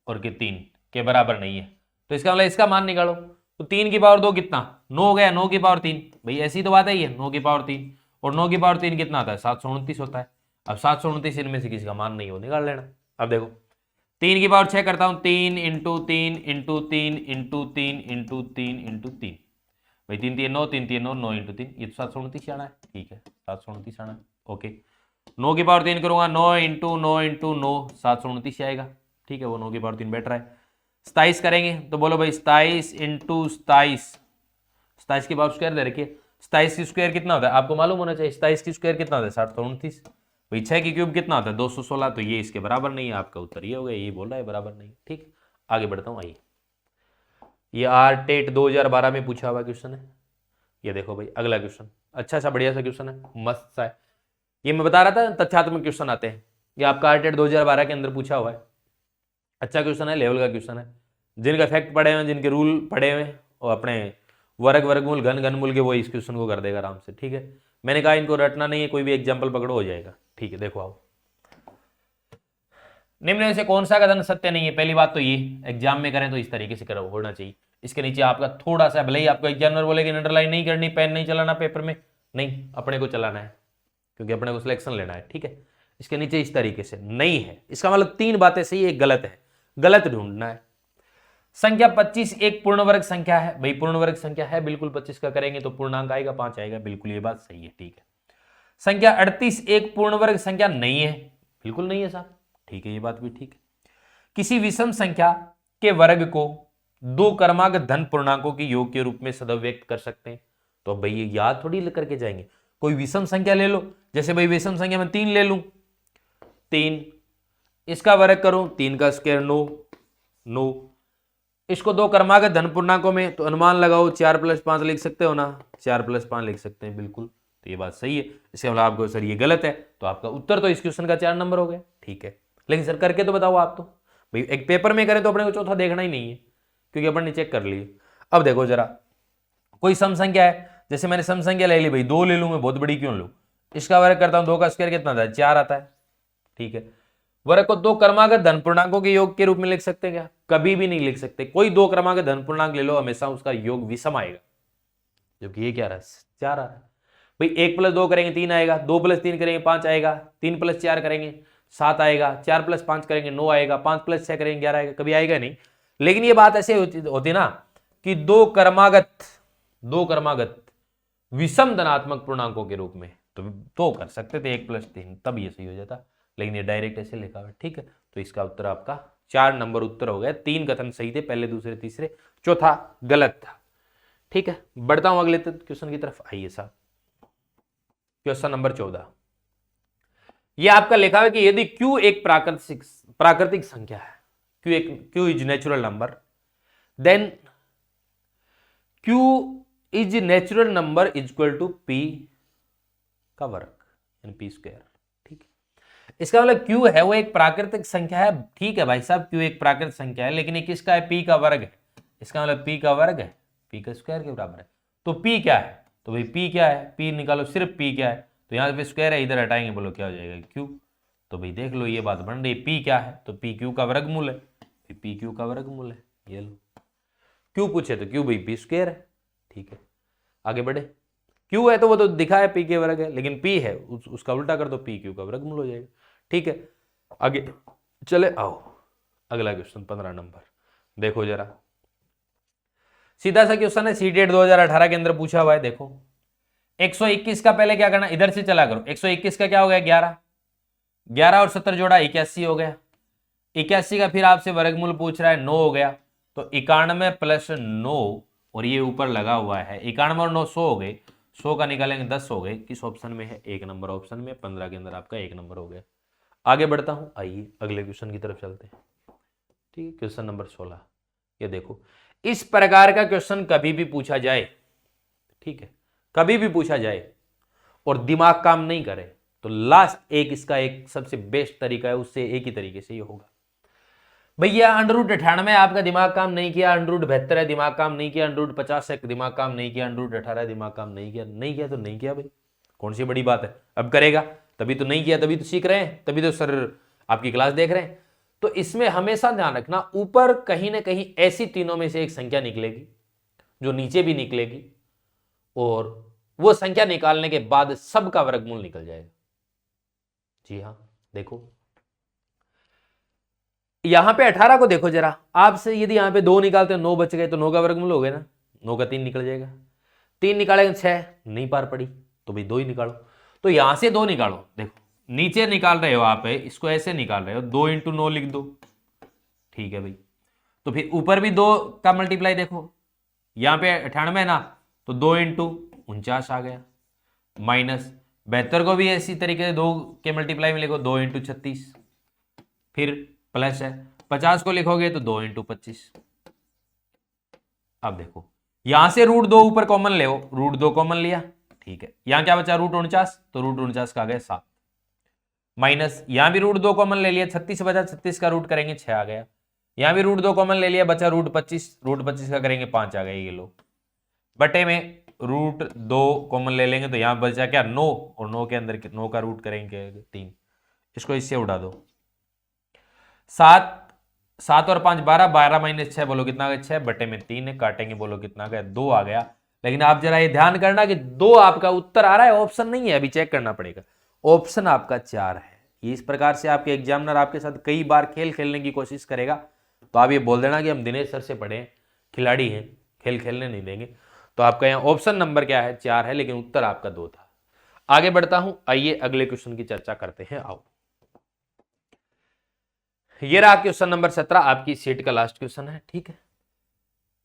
और के 3 के बराबर नहीं है, तो इसका मतलब इसका मान निकालो। तो 3 की पावर 2 कितना, 9 हो गया, 9 की पावर 3, भाई ऐसी तो बात है, ये 9 की पावर 3 और 9 की पावर 3 कितना आता है, 729 होता है। अब 729 इनमें से किसी का मान नहीं हो, निकाल लेना। अब देखो 3 की पावर 6 करता हूं, 3 into 3 into 3 into 3 into 3 into 3, भाई 3 3 9, 3 3 9, 9 इंटू 3, ये तो 729 आना है, ठीक है 729 आना है, ओके। 9 की पावर 3 करूंगा, 9 इंटू 9 इंटू 9, 729 आएगा, ठीक है, वो 9 की पावर 3 बैठ रहा है। 27 करेंगे तो बोलो भाई 27 इंटू 27, 27 की पावर स्क्वायर दे रखिए, 27 की स्क्वायर कितना होता है आपको मालूम होना चाहिए, 27 की स्क्वायर कितना होता है 729, भाई 6 की क्यूब कितना होता है 216, तो ये इसके बराबर नहीं है, आपका उत्तर ये हो गया, ये बोल रहा है बराबर नहीं, ठीक। आगे बढ़ता हूँ, आइए, ये टेट 2012 में पूछा हुआ क्वेश्चन है। ये देखो भाई अगला क्वेश्चन, अच्छा सा बढ़िया सा क्वेश्चन है, मस्त सा है। ये मैं बता रहा था तथ्यात्मक क्वेश्चन आते हैं, ये आपका टेट 2012 के अंदर पूछा हुआ है। अच्छा क्वेश्चन है, लेवल का क्वेश्चन है, जिनका फैक्ट पढ़े हुए, जिनके रूल पढ़े हुए और अपने वर्ग वर्गमूल घन घनमूल के, वो इस क्वेश्चन को कर देगा आराम से, ठीक है। मैंने कहा इनको रटना नहीं है, कोई भी एग्जाम्पल पकड़ो हो जाएगा, ठीक है। देखो आओ, निम्न में से कौन सा कथन सत्य नहीं है। पहली बात तो ये एग्जाम में करें तो इस तरीके से करो, होना चाहिए। इसके नीचे आपका थोड़ा सा, भले ही आपको एग्जामिनर बोलेगी अंडरलाइन नहीं करनी, पेन नहीं चलाना पेपर में, नहीं अपने को चलाना है, क्योंकि अपने को सिलेक्शन लेना है, ठीक है। इसके नीचे इस तरीके से नहीं है, इसका मतलब 3 बातें सही, एक गलत है, गलत ढूंढना है। संख्या 25 एक पूर्ण वर्ग संख्या है, भाई पूर्ण वर्ग संख्या है बिल्कुल, 25 का करेंगे तो पूर्णांक आएगा, 5 आएगा, बिल्कुल ये बात सही है, ठीक है। संख्या 38 एक पूर्ण वर्ग संख्या नहीं है, बिल्कुल नहीं है साहब, ठीक है, ये बात भी ठीक है। किसी विषम संख्या के वर्ग को 2 क्रमागत धन पूर्णांकों के योग के रूप में सदैव व्यक्त कर सकते हैं, तो भाई ये याद थोड़ी करके जाएंगे, कोई विषम संख्या ले लो, जैसे भाई विषम संख्या में 3 ले लूं, 3 इसका वर्ग करूं, 3 का स्क्वायर 9, 9 इसको 2 क्रमागत धन पूर्णांकों में, तो अनुमान लगाओ 4 + 5 लिख सकते हो ना, 4 + 5 लिख सकते हैं, बिल्कुल, तो ये बात सही है। इसके मतलब आपको सर ये गलत है, तो आपका उत्तर तो इस क्वेश्चन का 4 नंबर हो गया, ठीक है। लेकिन सर करके तो बताओ आप, तो भाई एक पेपर में करें तो अपने को चौथा देखना ही नहीं है, क्योंकि अपन ने चेक कर लिए। अब देखो जरा, कोई सम संख्या है, जैसे मैंने सम संख्या ले ली भाई, 2 ले लूं मैं, बहुत बड़ी क्यों लूं, इसका वर्ग करता हूं, 2 का स्क्वायर कितना आता है 4 आता है, ठीक है। वर्ग को 2 क्रमागत धन पूर्णांकों के योग के रूप में लिख सकते हैं क्या, कभी भी नहीं लिख सकते। कोई 2 क्रमागत धन पूर्णांक ले लो, हमेशा उसका योग विषम आएगा, जबकि ये क्या रहा 4 आ रहा है, भाई 1 + 2 करेंगे 3 आएगा, 2 + 3 करेंगे 5 आएगा, 3 + 4 करेंगे 7 आएगा, 4 + 5 करेंगे 9 आएगा, 5 + 6 करेंगे 11 आएगा, कभी आएगा नहीं। लेकिन ये बात ऐसे होती ना कि 2 क्रमागत विषम धनात्मक पूर्णांकों के रूप में तो कर सकते थे 1 + 3, तब ये सही हो जाता, लेकिन ये डायरेक्ट ऐसे लिखा हुआ है, ठीक है। तो इसका उत्तर आपका 4 नंबर उत्तर हो गया। 3 कथन सही थे, पहले दूसरे तीसरे, चौथा गलत था, ठीक है। बढ़ता हूं अगले क्वेश्चन की तरफ, आइए साहब, क्वेश्चन नंबर 14। यह आपका लिखा है कि यदि Q एक प्राकृतिक संख्या है, Q is natural number, then Q is natural number is equal to P का वर्ग, यानी P², ठीक है। इसका मतलब Q है वो एक प्राकृतिक संख्या है, ठीक है भाई साहब, Q एक प्राकृतिक संख्या है, लेकिन ये किसका है, P का वर्ग है, इसका मतलब P का वर्ग है, P का स्क्वायर के बराबर है। तो P क्या है, तो भाई P क्या है, P निकालो, सिर्फ P क्या है, तो यहाँ पे स्क्वायर है, इधर हटाएंगे, बोलो क्या हो जाएगा Q, तो भाई देख लो ये बात बन रही, P क्या है, तो P Q का वर्गमूल है, P Q का वर्गमूल है, ये लो। Q पूछे तो Q भाई P² है, ठीक है। आगे बढ़े, Q है तो वो तो दिखा है P के वर्ग है, लेकिन P है उसका उल्टा कर दो, P Q का वर्गमूल हो जाएगा, ठीक है। आगे चले आओ, अगला क्वेश्चन 15 नंबर, देखो जरा, सीधा सा क्वेश्चन है, सीटेट 2018 के अंदर पूछा हुआ है। देखो 121 का पहले क्या करना, इधर से चला करो, 121 का क्या हो गया 11, 11 और 70 जोड़ा 81 हो गया। 81 का फिर आपसे वर्गमूल पूछ रहा है, 9 हो गया। तो 91 प्लस 9 और ये ऊपर लगा हुआ है, 91 और 9 100 हो गए, 100 का निकालेंगे 10 हो गए। किस ऑप्शन में है? 1 नंबर ऑप्शन में। 15 के अंदर आपका 1 नंबर हो गया। आगे बढ़ता हूं, आइए अगले क्वेश्चन की तरफ चलते हैं। ठीक है, क्वेश्चन नंबर 16। ये देखो, इस प्रकार का क्वेश्चन कभी भी पूछा जाए, ठीक है, कभी भी पूछा जाए और दिमाग काम नहीं करे तो लास्ट एक इसका एक सबसे बेस्ट तरीका है, उससे एक ही तरीके से ये होगा। भैया √98 आपका दिमाग काम नहीं किया, √72 है दिमाग काम नहीं किया, √50 है दिमाग काम नहीं किया, √18 है दिमाग काम नहीं किया, नहीं किया तो नहीं किया भाई, कौन सी बड़ी बात है। अब करेगा तभी तो, नहीं किया तभी तो सीख रहे हैं, तभी तो सर आपकी क्लास देख रहे हैं। तो इसमें हमेशा ध्यान रखना, ऊपर कहीं ना कहीं ऐसी तीनों में से एक संख्या निकलेगी जो नीचे भी निकलेगी, और वो संख्या निकालने के बाद सबका वर्गमूल निकल जाएगा। जी हाँ, देखो यहां पे 18 को देखो जरा, आपसे यदि यहां पे 2 निकालते हो 9 बच गए, तो 9 का वर्गमूल हो गया ना, 9 का 3 निकल जाएगा। 3 निकालेंगे 6, नहीं पार पड़ी तो भाई 2 ही निकालो। तो यहां से 2 निकालो, देखो नीचे निकाल रहे हो आप, इसको ऐसे निकाल रहे हो, 2 × 9 लिख दो, ठीक है भाई। तो फिर ऊपर भी 2 का मल्टीप्लाई देखो, यहां पे 98 है ना, तो 2 × 49 आ गया, माइनस 72 को भी इसी तरीके से 2 के मल्टीप्लाई में लिखो, 2 × 36, फिर प्लस है 50 को लिखोगे तो 2 × 25। अब देखो यहां से √2 ऊपर कॉमन ले, √2 कॉमन लिया, ठीक है, यहां क्या बचा √49, तो √49 का आ गया 7, माइनस यहां भी √2 कॉमन ले लिया, 36 बचा, 36 का रूट करेंगे 6 आ गया, यहां भी √2 कॉमन ले लिया, बचा √25, √25 का करेंगे 5 आ गया, ये लो, बटे में √2 कॉमन ले लेंगे तो यहां बचा क्या 9, और 9 के अंदर 9 का रूट करेंगे 3, इसको इससे उड़ा दो, 7 7 और 5 12, 12 माइनस 6 बोलो कितना आ गया 6, बटे में 3 है, काटेंगे बोलो कितना आ गया 2 आ गया। लेकिन आप जरा ये ध्यान करना कि 2 आपका उत्तर आ रहा है, ऑप्शन नहीं है, अभी चेक करना पड़ेगा, ऑप्शन आपका 4 है। इस प्रकार से आपके एग्जामिनर आपके साथ कई बार खेल खेलने की कोशिश करेगा, तो आप ये बोल देना कि हम दिनेश सर से पढ़े खिलाड़ी हैं, खेल खेलने नहीं देंगे। तो आपका यहाँ ऑप्शन नंबर क्या है 4 है, लेकिन उत्तर आपका 2 था। आगे बढ़ता हूं, आइए अगले क्वेश्चन की चर्चा करते हैं। आओ, ये रहा क्वेश्चन नंबर 17, आपकी सेट का लास्ट क्वेश्चन है, ठीक है।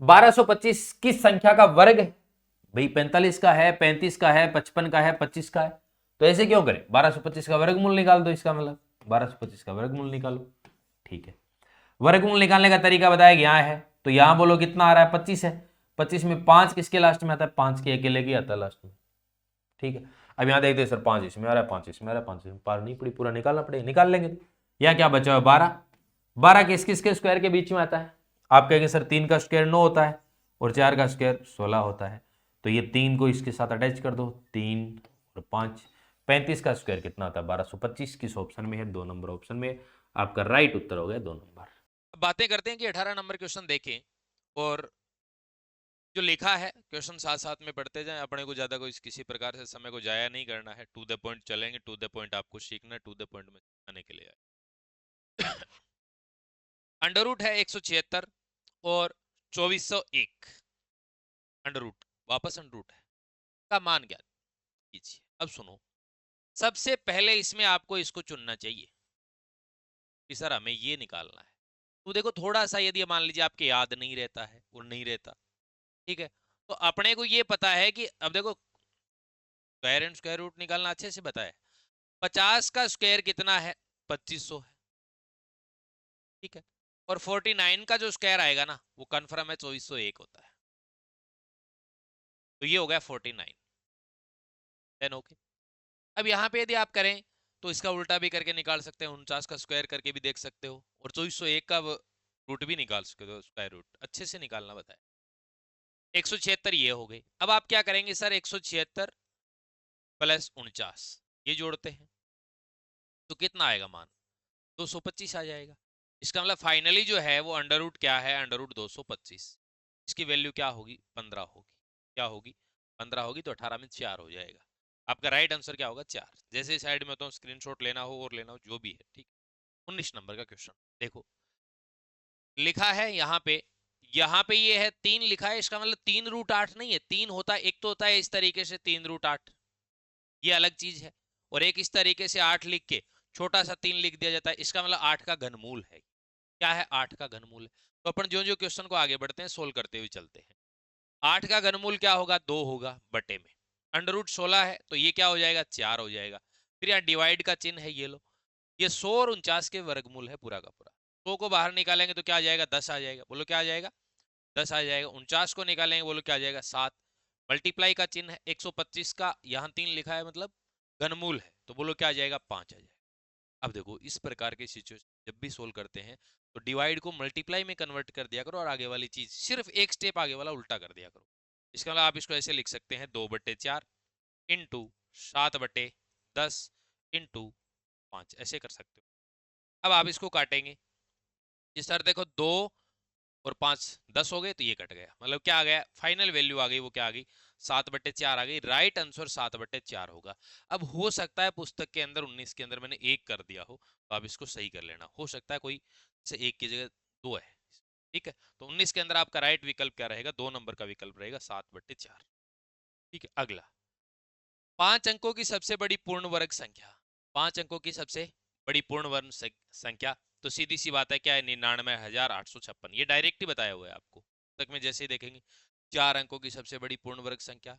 1225 किस संख्या का वर्ग है? भाई 45 का है, 35 का है, 55 का है, 25 का है, तो ऐसे क्यों करें, 1225 का वर्गमूल निकाल दो, इसका मतलब 1225 का वर्गमूल निकालो, ठीक है। वर्गमूल निकालने का तरीका बताया गया है, तो यहां बोलो कितना आ रहा है 25 है, 25 में 5 किसके लास्ट में आता है, 5 के अकेले की आता है लास्ट में, ठीक है। अब यहां देखते हैं सर 5 इसमें आ रहा है, 5 इसमें आ रहा है, 5 इसमें, पार नहीं पड़ी, पूरा निकालना पड़ेगा, निकाल लेंगे। यहाँ क्या बचा है 12, 12 किस किस के स्क्वायर के बीच में आता है, आप कहेंगे सर 3 का स्क्वायर 9 होता है और 4 का स्क्वायर 16 होता है, तो ये 3 को इसके साथ अटैच कर दो, 3 और 5, 35 का स्क्वायर कितना आता है 1225, किस ऑप्शन में है 2 नंबर ऑप्शन में, आपका राइट उत्तर हो गया 2 नंबर। बातें करते हैं कि 18 नंबर क्वेश्चन देखें और जो लिखा है क्वेश्चन साथ साथ में पढ़ते जाएं, अपने को ज्यादा कोई किसी प्रकार से समय को जाया नहीं करना है, टू द पॉइंट चलेंगे, टू द पॉइंट आपको सीखना है, टू द पॉइंट में आने के लिए आए। अंडर रूट है 176 और 2401, अंडर रूट वापस अंडर रूट है का मान ज्ञात कीजिए। अब सुनो, सबसे पहले इसमें आपको इसको चुनना चाहिए कि सर हमें ये निकालना है। तो देखो थोड़ा सा यदि मान लीजिए आपके याद नहीं रहता है और नहीं रहता, ठीक है, तो अपने को ये पता है कि अब देखो स्क्वायर एंड स्क्वायर रूट निकालना अच्छे से बताया, 50 का स्क्वायर कितना है 2500 है, ठीक है, और 49 का जो स्क्वायर आएगा ना वो कन्फर्म है 2401 होता है, तो ये हो गया 49, देन ओके। अब यहाँ पे यदि आप करें तो इसका उल्टा भी करके निकाल सकते हैं, 49 का स्क्वायर करके भी देख सकते हो, और 2401 का रूट भी निकाल सकते हो, स्क्वायर रूट अच्छे से निकालना बताया। 176 ये हो गई। अब आप क्या करेंगे सर, 176 प्लस 49 ये जोड़ते हैं तो कितना आएगा मान, 225 आ जाएगा। इसका मतलब फाइनली जो है वो अंडर रूट क्या है, अंडर रूट 225, इसकी वैल्यू क्या होगी 15 होगी, क्या होगी 15 होगी, तो 18 में 4 हो जाएगा। आपका राइट आंसर क्या होगा 4, जैसे साइड में तो स्क्रीनशॉट लेना हो और लेना हो जो भी है, ठीक। 19 नंबर का क्वेश्चन देखो, लिखा है यहाँ पे ये है 3 लिखा है, इसका मतलब 3√8 नहीं है, 3 होता है, एक तो होता है इस तरीके से 3√8, ये अलग चीज है, और एक इस तरीके से 8 लिख के छोटा सा 3 लिख दिया जाता है, इसका मतलब 8 का घनमूल है। क्या है? 8 का घनमूल है। तो अपन जो जो क्वेश्चन को आगे बढ़ते हैं सोल्व करते हुए चलते हैं। 8 का घनमूल क्या होगा? 2 होगा बटे में। अंडर रूट 16 है तो ये क्या हो जाएगा? 4 हो जाएगा। फिर यहाँ डिवाइड का चिन्ह है, ये लो। ये 100 और 49 के वर्गमूल है पूरा का पूरा। 100 को बाहर निकालेंगे तो क्या आ जाएगा? 10 आ जाएगा। बोलो क्या आ जाएगा? 10 आ जाएगा। 49 को निकालेंगे, बोलो क्या आ जाएगा? 7। मल्टीप्लाई का चिन्ह है, 125 का यहाँ 3 लिखा है मतलब घनमूल है, तो बोलो क्या आ जाएगा? 5 आ जाएगा। अब देखो इस प्रकार के सिचुएशन जब भी सोल्व करते हैं तो डिवाइड को मल्टीप्लाई में कन्वर्ट कर दिया करो और आगे वाली चीज सिर्फ एक स्टेप आगे वाला उल्टा कर दिया करो। इसका मतलब आप इसको ऐसे लिख सकते हैं 2/4 इंटू 7/10 इंटू 5, ऐसे कर सकते हो। अब आप इसको काटेंगे। जिस सर देखो 2 और 5 10 हो गए तो ये कट गया, मतलब क्या आ गया? फाइनल वैल्यू आ गई, वो क्या आ गई? 7/4 आ गई। राइट आंसर 7/4 होगा। अब हो सकता है पुस्तक के अंदर 19 के अंदर मैंने 1 कर दिया हो, तो आप इसको सही कर लेना। हो सकता है कोई से 1 की जगह 2 है, ठीक है। तो 19 के अंदर आपका राइट विकल्प क्या रहेगा? 2 नंबर का विकल्प रहेगा 7/4, ठीक है। अगला, 5 अंकों की सबसे बड़ी पूर्ण वर्ग संख्या। 5 अंकों की सबसे बड़ी पूर्ण वर्ग संख्या, तो सीधी सी बात है क्या है? 99,856। ये डायरेक्ट ही बताया हुआ है आपको तक में, जैसे ही देखेंगे। 4 अंकों की सबसे बड़ी पूर्ण वर्ग संख्या,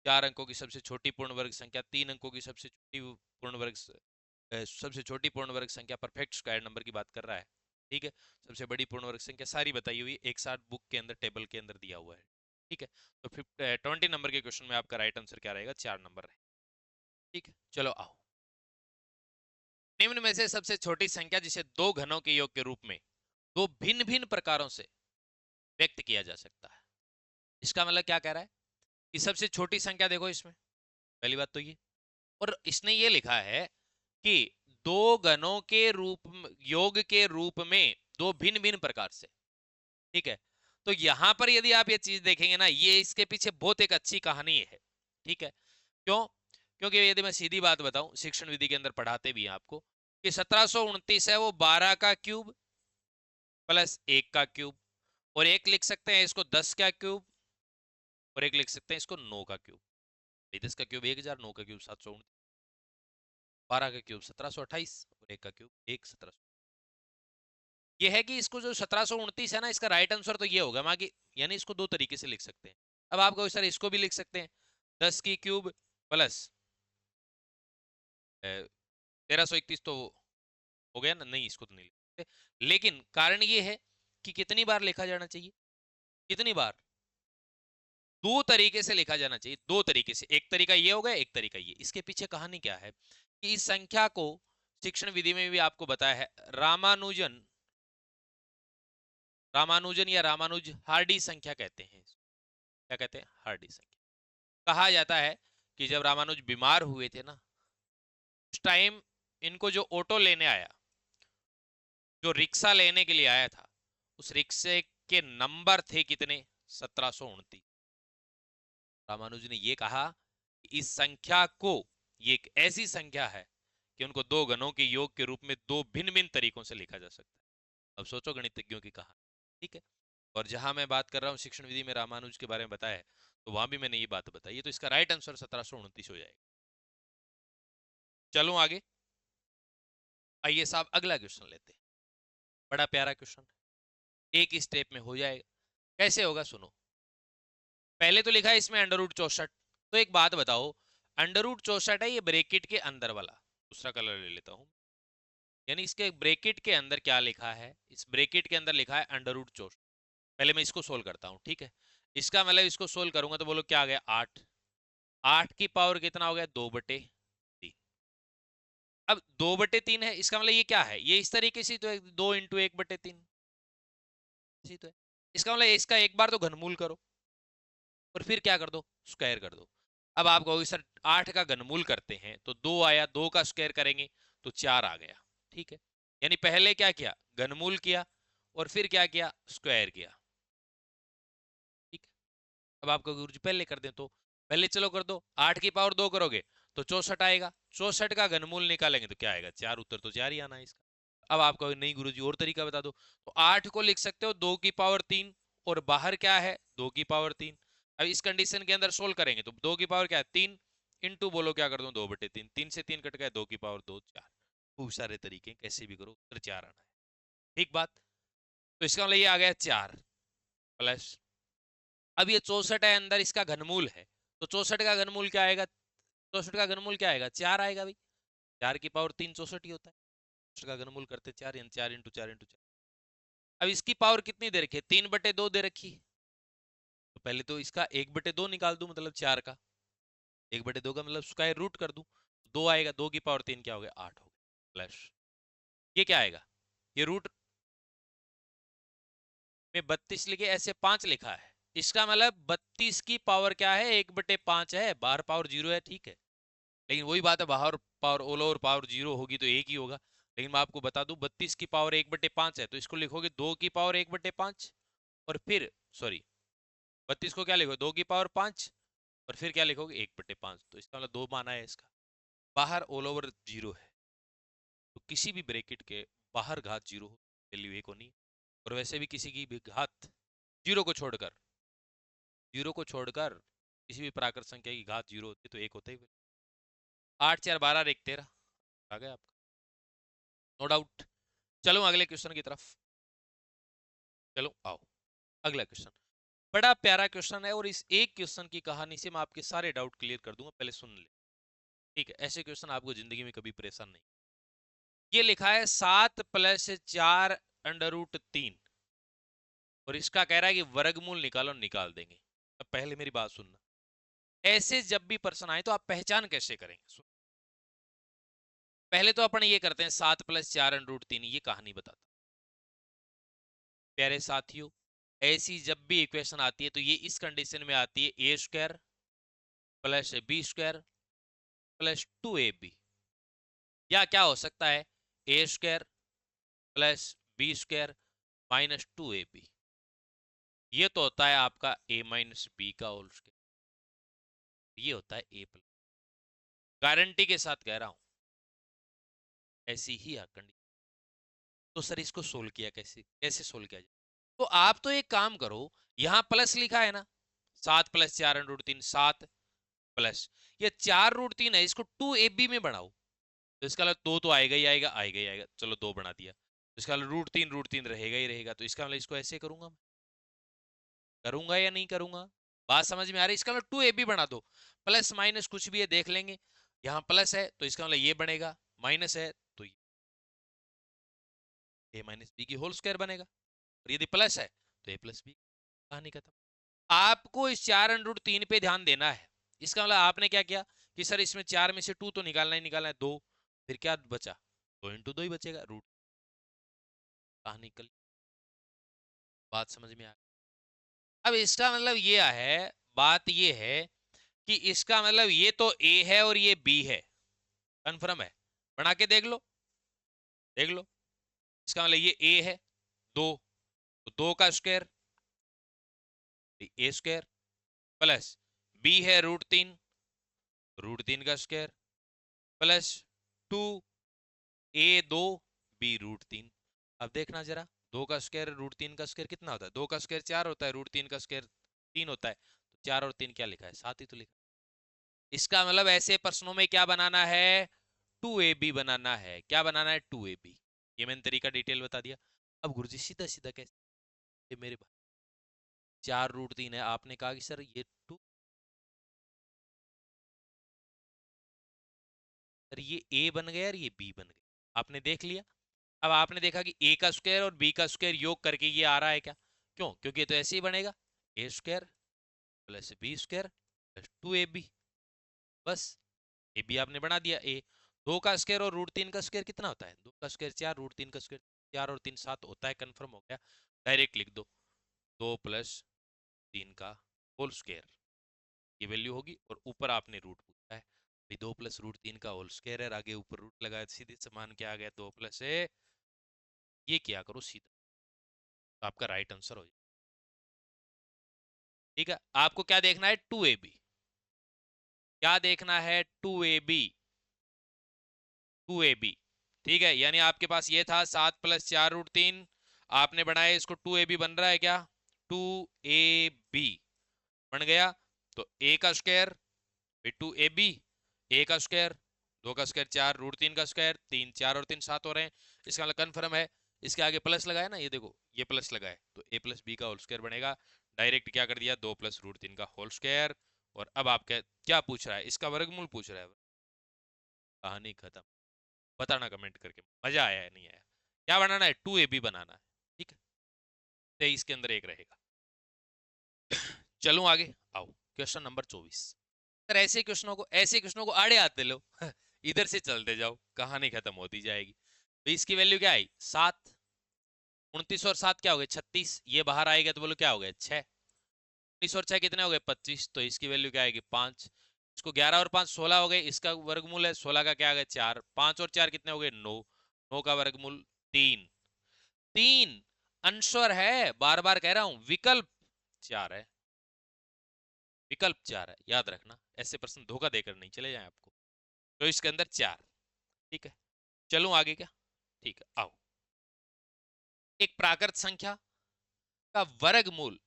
4 अंकों की सबसे छोटी पूर्ण वर्ग संख्या, 3 अंकों की सबसे छोटी पूर्ण वर्ग सबसे छोटी पूर्ण वर्ग संख्या, परफेक्ट स्क्वायर नंबर की बात कर रहा है, ठीक है। सबसे बड़ी पूर्ण वर्ग संख्या सारी बताई हुई एक साथ बुक के अंदर टेबल के अंदर दिया हुआ है, ठीक है। तो 20 नंबर के क्वेश्चन में आपका राइट आंसर क्या रहेगा? 4 नंबर है, ठीक है। चलो आओ, निम्न में से सबसे छोटी संख्या जिसे दो घनों के योग के रूप में दो भिन्न भिन्न प्रकारों से व्यक्त किया जा सकता है। इसका मतलब क्या कह रहा है कि सबसे छोटी संख्या देखो इसमें, पहली बात तो ये, और इसने ये लिखा है कि दो घनों के योग के रूप में दो भिन्न भिन्न प्रकार से, ठीक है। तो यहां पर यदि आप ये चीज देखेंगे ना, ये इसके पीछे बहुत एक अच्छी कहानी है, ठीक है। क्यों? क्योंकि यदि मैं सीधी बात बताऊं, शिक्षण विधि के अंदर पढ़ाते भी हैं आपको कि 1729 है वो 12 का क्यूब प्लस 1 का क्यूब, और एक लिख सकते हैं इसको 10 का क्यूब, और एक लिख सकते हैं इसको 9 का क्यूब। 10 का क्यूब 1000, 9 का क्यूब 729, 12 का क्यूब 1728 और 1 का क्यूब 1700। ये है कि इसको जो 1729 है ना, इसका राइट आंसर तो ये होगा माँ, यानी इसको दो तरीके से लिख सकते हैं। अब आप कहो सर इसको भी लिख सकते हैं, 10 की क्यूब प्लस 1331, तो हो गया ना? नहीं, इसको तो नहीं लिख सकते। लेकिन कारण ये है कि कितनी बार लिखा जाना चाहिए, कितनी बार? दो तरीके से लिखा जाना चाहिए, दो तरीके से। एक तरीका ये होगा, एक तरीका ये। इसके पीछे कहानी क्या है कि इस संख्या को शिक्षण विधि में भी आपको बताया है, रामानुजन रामानुजन या रामानुज हार्डी संख्या कहते हैं। क्या कहते हैं? हार्डी संख्या। कहा जाता है कि जब रामानुज बीमार हुए थे ना, उस टाइम इनको जो ऑटो लेने आया, जो रिक्शा लेने के लिए आया था, उस रिक्शे के नंबर थे कितने? 1729। रामानुज ने ये कहा कि इस संख्या को, ये एक ऐसी संख्या है कि उनको दो घनों के योग के रूप में दो भिन्न भिन्न तरीकों से लिखा जा सकता है। अब सोचो गणितज्ञों की कहानी, ठीक है। और जहां मैं बात कर रहा हूँ शिक्षण विधि में रामानुज के बारे में बताया है, तो वहां भी मैंने ये बात बताई है, तो इसका राइट आंसर 1729 हो जाएगा। चलो आगे, आइए साहब अगला क्वेश्चन लेते हैं। बड़ा प्यारा क्वेश्चन, एक ही स्टेप में हो जाएगा। कैसे होगा सुनो। पहले तो लिखा है इसमें √64। तो एक बात बताओ, √64 है ये ब्रैकेट के अंदर वाला, दूसरा कलर ले लेता हूं, यानी इसके ब्रैकेट के अंदर क्या लिखा है? इस ब्रैकेट के अंदर लिखा है √64। पहले मैं इसको सोल्व करता हूं, ठीक है। इसका मतलब इसको सोल्व करूंगा तो बोलो क्या आ गया? 8। 8 की पावर कितना हो गया? 2/3। अब 2/3 है, इसका मतलब ये क्या है? ये इस तरीके से तो है, 2 इंटू 1/3 तो है। इसका मतलब इसका एक बार तो घनमूल करो और फिर क्या कर दो? स्क्वायर कर दो। अब आप कहोगे सर 8 का घनमूल करते हैं तो 2 आया, 2 का स्क्वायर करेंगे तो 4 आ गया, ठीक है। यानी पहले क्या किया? घनमूल किया, और फिर क्या किया? स्क्वायर किया, ठीक है। अब आप कहोगे गुरुजी पहले कर दें, तो पहले चलो कर दो। 8 की पावर 2 करोगे तो 64 आएगा, 64 का घनमूल निकालेंगे तो क्या आएगा? 4। उत्तर तो 4 ही आना है इसका। अब आप कहोगे नहीं गुरुजी और तरीका बता दो, तो 8 को लिख सकते हो 2 की पावर 3, और बाहर क्या है? 2 की पावर 3। अब इस कंडीशन के अंदर सोल्व करेंगे तो 2 की पावर क्या है? 3 इंटू, बोलो क्या कर दो? 2/3। 3 से 3 कट गया, 2 की पावर 2, 4। खूब सारे तरीके, कैसे भी करो उत्तर 4 आना है। ठीक बात। तो इसका मतलब ये आ गया 4 प्लस, अब ये 64 है, अंदर इसका घनमूल है, तो 64 का घनमूल क्या आएगा? 64 का घनमूल क्या आएगा? 4 आएगा भाई। 4 की पावर 3 64 ही होता है। 64 का घनमूल करते 4, यानी 4 इंटू 4 इंटू 4। अब इसकी पावर कितनी दे रखी है? 3/2 दे रखी है। तो पहले तो इसका 1/2 निकाल दूं, मतलब 4 का 1/2 का मतलब स्क्वायर रूट कर दूं, 2 आएगा। 2 की पावर 3 क्या हो गया? 8 हो गया। प्लस ये क्या आएगा? ये रूट में 32 लिखे, ऐसे 5 लिखा है, इसका मतलब 32 की पावर क्या है? 1/5 है। बाहर पावर 0 है, ठीक है, लेकिन वही बात है, बाहर पावर ऑल ओवर पावर 0 होगी तो 1 ही होगा। लेकिन मैं आपको बता दूं 32 की पावर 1/5 है, तो इसको लिखोगे 2 की पावर 1/5, और फिर सॉरी 32 को क्या लिखोगे? 2 की पावर 5, और फिर क्या लिखोगे? 1/5। तो इसका मतलब 2 माना है इसका। बाहर ऑल ओवर 0 है, तो किसी भी ब्रैकेट के बाहर घात 0 हो, वैल्यू 1 होनी है। और वैसे भी किसी की भी घात 0 को छोड़कर 0 को छोड़कर किसी भी प्राकृत संख्या की घात 0 होती है, तो 1 होता ही। 8 4 12 और 1 13 आ गया आपका, नो डाउट। चलो अगले क्वेश्चन की तरफ। चलो आओ, अगला क्वेश्चन बड़ा प्यारा क्वेश्चन है, और इस एक क्वेश्चन की कहानी से मैं आपके सारे डाउट क्लियर कर दूंगा, पहले सुन ले। ठीक है, ऐसे क्वेश्चन आपको जिंदगी में कभी परेशान नहीं। ये लिखा है 7 + 4 √3, और इसका कह रहा है कि वर्गमूल निकालो, निकाल देंगे। अब पहले मेरी बात सुनना, ऐसे जब भी प्रश्न आए तो आप पहचान कैसे करेंगे? पहले तो अपन ये करते हैं 7 + 4 √3, ये कहानी बताता। प्यारे साथियों, ऐसी जब भी इक्वेशन आती है तो ये इस कंडीशन में आती है a² + b² + 2ab, या क्या हो सकता है? a² + b² - 2ab। ये तो होता है आपका a - b का होल स्क्वायर, ये होता है a+। गारंटी के साथ कह रहा हूं, ऐसी ही कंडीशन। तो सर इसको सोल्व किया कैसे? कैसे सोल्व किया जाए? तो आप तो एक काम करो, यहां प्लस लिखा है ना, 7 + 4 √3, 7 प्लस ये 4√3 है, इसको 2ab में बढ़ाओ, तो इसका मतलब 2 तो आएगा ही आएगा, आएगा ही आएगा। चलो 2 बना दिया, तो इसका मतलब √3 रहेगा ही रहेगा। तो इसका मतलब इसको ऐसे करूंगा मैं, करूंगा या नहीं करूंगा? बात समझ में आ रही है? इसका मतलब 2ab बना दो, प्लस माइनस कुछ भी है देख लेंगे। यहाँ प्लस है तो इसका मतलब ये बनेगा, माइनस है तो ये a - b की होल स्क्वायर बनेगा, और यदि प्लस है तो a + b। कहानी खत्म। आपको इस 4√3 पे ध्यान देना है। इसका मतलब आपने क्या किया कि सर इसमें 4 में से 2 तो निकालना ही निकालना है, 2, फिर क्या बचा? 2 × 2 ही बचेगा, रूट। कहानी कल, बात समझ में आ गई? अब इसका मतलब ये है, बात ये है कि इसका मतलब ये तो a है और ये b है, कन्फर्म है? बना के देख लो, देख लो। इसका मतलब ये a है 2, तो 2 का स्क्वायर a² प्लस b है √3, √3 का स्क्वायर प्लस 2a2 b√3। अब देखना जरा, 2 का स्क्वायर √3 का स्क्वायर कितना होता है? 2 का स्क्वायर 4 होता है, √3 का स्क्वायर 3 होता है, तो 4 और 3 क्या लिखा है? 7 ही तो लिखा। इसका मतलब ऐसे प्रश्नों में क्या बनाना है? 2ab बनाना है। क्या बनाना है? 2ab। ये मैंने तरीका डिटेल बता दिया। अब गुरुजी सीधा सीधा कैसे? ये मेरे भाई 4√3 है, आपने कहा कि सर ये 2, सर ये a बन गया और ये b बन गया, आपने देख लिया। अब आपने देखा कि a का स्क्वायर और b का स्क्वायर योग करके ये आ रहा है क्या? क्यों? क्योंकि ये तो ऐसे ही बनेगा, a² + b² + 2ab। बस ab आपने बना दिया। a 2 का स्क्वायर और √3 का स्क्वायर कितना होता है? 2 का स्क्वायर 4, √3 का स्क्वायर 4 और 3 7 होता है, कंफर्म हो गया। डायरेक्ट लिख दो, 2 + 3 का होल स्क्वायर, ये वैल्यू होगी, और ऊपर आपने रूट पूछा है, 2 + √3 का होल स्क्वायर है, आगे ऊपर रूट लगाया, सीधे समान क्या आ गया? 2 + a। ये क्या करो सीधा, तो आपका राइट आंसर हो जाए। ठीक है, आपको क्या देखना है? 2ab। क्या देखना है? 2ab, 2ab। ठीक है, यानी आपके पास ये था 7 + 4 √3, आपने बनाया, इसको 2ab बन रहा है क्या? 2ab बन गया, तो a का स्क्वायर फिर 2ab, a का स्क्वायर 2 का स्क्वायर 4, √3 का स्क्वायर 3, 4 और 3 7 हो रहे हैं। इसका मतलब कन्फर्म है। इसके आगे प्लस लगाया ना, ये देखो ये प्लस लगाए तो a प्लस बी का होल स्क्वायर बनेगा। डायरेक्ट क्या कर दिया, 2 प्लस √3 का होल स्क्वायर। और अब आप क्या पूछ रहा है, इसका वर्गमूल पूछ रहा है। कहानी खत्म। बताना कमेंट करके मजा आया है नहीं आया। क्या बनाना है, 2ab बनाना है। ठीक है, 23 के अंदर एक रहेगा। चलूं आगे, आओ क्वेश्चन नंबर 24। सर ऐसे क्वेश्चनों को आड़े आते लो इधर से चलते जाओ, कहानी खत्म होती जाएगी। तो इसकी वैल्यू क्या आई, 7। 29 और 7 क्या हो गए, 36। ये बाहर आएगा तो बोलो क्या हो गया, 6। 19 और 6 कितने हो गए, 25। तो इसकी वैल्यू क्या आएगी, 5। इसको 11 और 5 16 हो गए, इसका वर्गमूल है 16 का, क्या आ गया 4। 5 और 4 कितने हो गए, 9। 9 का वर्गमूल 3। 3 आंसर है, बार बार कह रहा हूं, विकल्प 4 है। विकल्प 4 है, याद रखना, ऐसे प्रश्न धोखा देकर नहीं चले जाए आपको। तो इसके अंदर 4। ठीक है, चलूं आगे क्या, ठीक है आओ। एक प्राकृत संख्या का वर्गमूल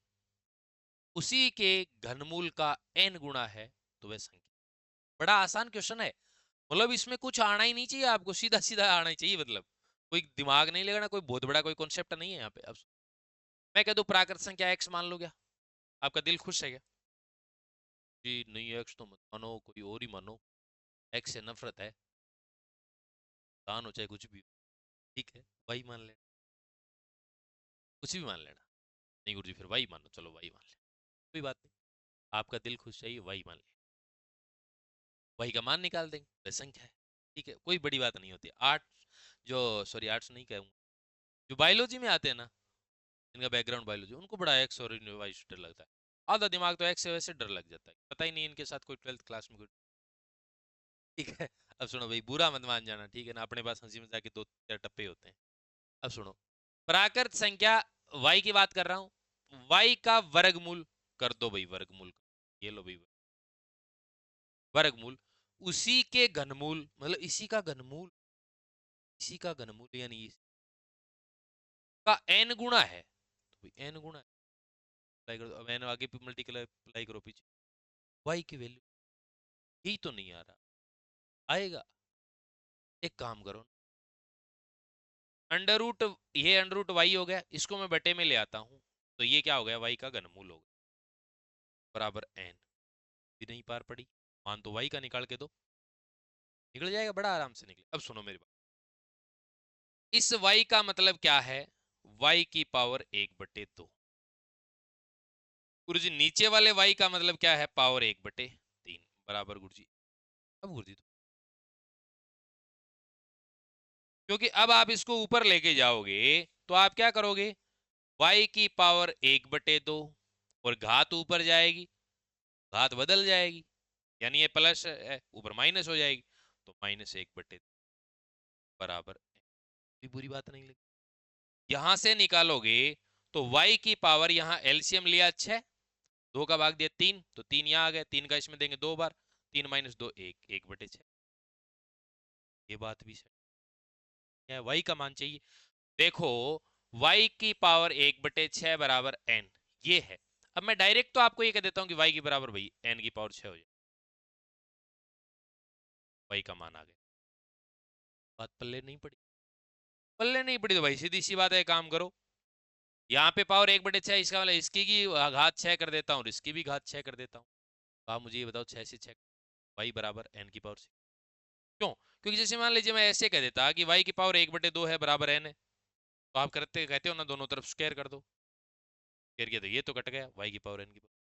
उसी के घनमूल का n गुणा है तो वह संख्या। बड़ा आसान क्वेश्चन है, मतलब इसमें कुछ आना ही नहीं चाहिए आपको, सीधा सीधा आना ही चाहिए, मतलब कोई दिमाग नहीं लगाना, कोई बहुत बड़ा कोई कॉन्सेप्ट नहीं है यहाँ पे। अब मैं कह दूं प्राकृत संख्या x मान लो, क्या आपका दिल खुश है क्या? जी नहीं, x तो मत मानो, कोई और ही मानो, x से नफरत है, दान हो चाहे कुछ भी हो। ठीक है, वही मान ले, कुछ भी मान लेना। नहीं गुरु जी फिर वही मानो, चलो वही मान ले, कोई बात नहीं, आपका दिल खुश चाहिए वही मान ले, वही का मान निकाल देंगे, वह संख्या है। ठीक है, कोई बड़ी बात नहीं होती। आर्ट जो, सॉरी आर्ट्स नहीं कहूँगा, जो बायोलॉजी में आते हैं ना, इनका बैकग्राउंड बायोलॉजी, उनको बड़ा एक्स और वाई से डर लगता है। आधा दिमाग तो एक्स से वैसे डर लग जाता है, पता ही नहीं इनके साथ कोई 12th क्लास में कोई। ठीक है, अब सुनो भाई, बुरा मत मान जाना, ठीक है ना, अपने पास हंसी मजाक के 2 4 टप्पे होते हैं। अब सुनो, प्राकृत संख्या y की बात कर रहा हूं, y का वर्गमूल कर दो भाई, वर्गमूल ये लो भाई, वर्गमूल उसी के घनमूल, मतलब इसी का घनमूल, इसी का घनमूल यानी का n गुणा है, तो भाई n गुणा अप्लाई कर दो। अब n आगे मल्टीप्लाई अप्लाई करो पीछे, y की वैल्यू यही तो नहीं आ रहा, आएगा। एक काम करो, अंडर रूट, ये अंडर रूट वाई हो गया, इसको मैं बटे में ले आता हूं, तो ये क्या हो गया, वाई का घनमूल हो गया, बराबर n। भी नहीं पार पड़ी, मान तो वाई का निकाल के दो, निकल जाएगा, बड़ा आराम से निकले। अब सुनो मेरी बात, इस y का मतलब क्या है, y की पावर 1/2। गुरुजी नीचे वाले y का मतलब क्या है, पावर 1/3 बराबर गुरुजी। अब गुरुजी तो, क्योंकि अब आप इसको ऊपर लेके जाओगे तो आप क्या करोगे, y की पावर 1/2 और घात ऊपर जाएगी, घात बदल जाएगी, यानी ये प्लस है ऊपर माइनस हो जाएगी, तो -1/2 बराबर भी बुरी बात नहीं लगी। यहां से निकालोगे तो y की पावर, यहां एलसीएम लिया 6, 2 का भाग दिया 3, तो 3 यहां आ गया, 3 का इसमें देंगे 2 बार, 3 - 2 1, 1/6। ये बात भी सही है, y का मान चाहिए। देखो, y की पावर 1/6 बराबर n, ये है। अब मैं डायरेक्ट तो आपको ये कह देता हूं कि y की बराबर भाई n की पावर 6 हो जाए, y का मान आ गया। बात पल्ले नहीं पड़ी, पल्ले नहीं पड़ी तो भाई सीधी सी बात है, काम करो, यहाँ पे पावर 1/6, इसका मतलब इसकी की घात 6 कर देता हूँ और इसकी भी घात 6 कर देता हूँ। तो आप मुझे ये बताओ, 6 से 6 y बराबर n की पावर 6, क्यों? क्योंकि जैसे मान लीजिए मैं ऐसे कह देता कि y की पावर 1/2 है बराबर n है, तो आप कहते हो ना, दोनों तरफ स्क्वायर कर दो, स्क्वायर किया तो ये तो कट गया, y की पावर n की पावर।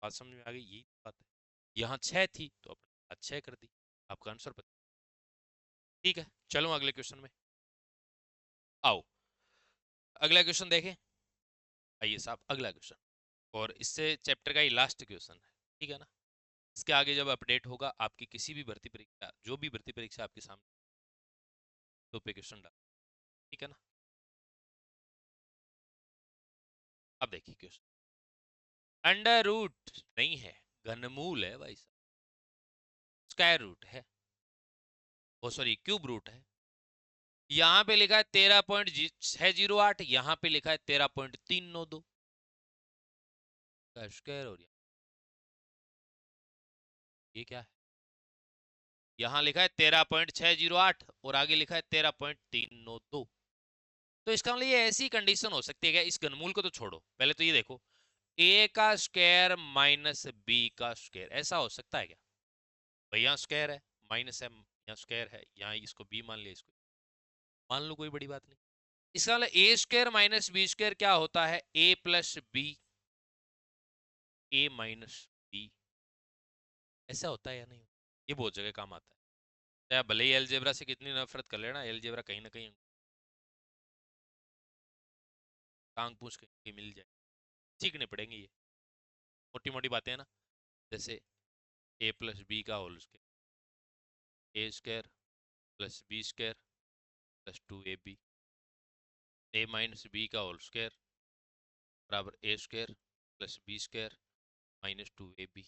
बात समझ में आ गई, यही बात है। यहाँ 6 थी तो अपने 6 कर दी, आपका आंसर पता। ठीक है, चलो अगले क्वेश्चन में आओ। अगला क्वेश्चन देखें, आइए साहब अगला क्वेश्चन, और इससे चैप्टर का ही लास्ट क्वेश्चन है, ठीक है ना। इसके आगे जब अपडेट होगा आपकी किसी भी भर्ती परीक्षा, जो भी भर्ती परीक्षा आपके सामने, तो पे क्वेश्चन डाल, ठीक है ना। अब देखिए क्वेश्चन, अंडर रूट नहीं है, घनमूल है भाई साहब, स्क्वायर रूट है, ओ सॉरी क्यूब रूट है। यहाँ पे लिखा है 13.608, यहाँ पे लिखा है 13.392 का स्क्वायर, और ये क्या है, यहां लिखा है 13.608 और आगे लिखा है 13.392। तो इसका मतलब ये ऐसी कंडीशन हो सकती है क्या, इस घनमूल को तो छोड़ो, पहले तो ये देखो a का स्क्वायर माइनस b का स्क्वायर, ऐसा हो सकता है क्या? भाई यहाँ स्क्वायर है, माइनस है, यहाँ स्क्वायर है, यहाँ इसको b मान लिया, इसको मान लो, कोई बड़ी बात नहीं। इसका मतलब ए स्क्वायर माइनस बी स्क्वायर क्या होता है, ए plus b, a minus B, ऐसा होता है या नहीं? ये बहुत जगह काम आता है, चाहे भले ही एलजेब्रा से कितनी नफरत कर लेना, एलजेब्रा कहीं ना कहीं टांग पूछ के मिल जाए, सीखने पड़ेंगे ये मोटी मोटी बातें है ना, जैसे ए प्लस बी का whole square, a square plus b square plus 2ab, a minus b का होल स्क्वायर बराबर a square plus b square minus 2ab,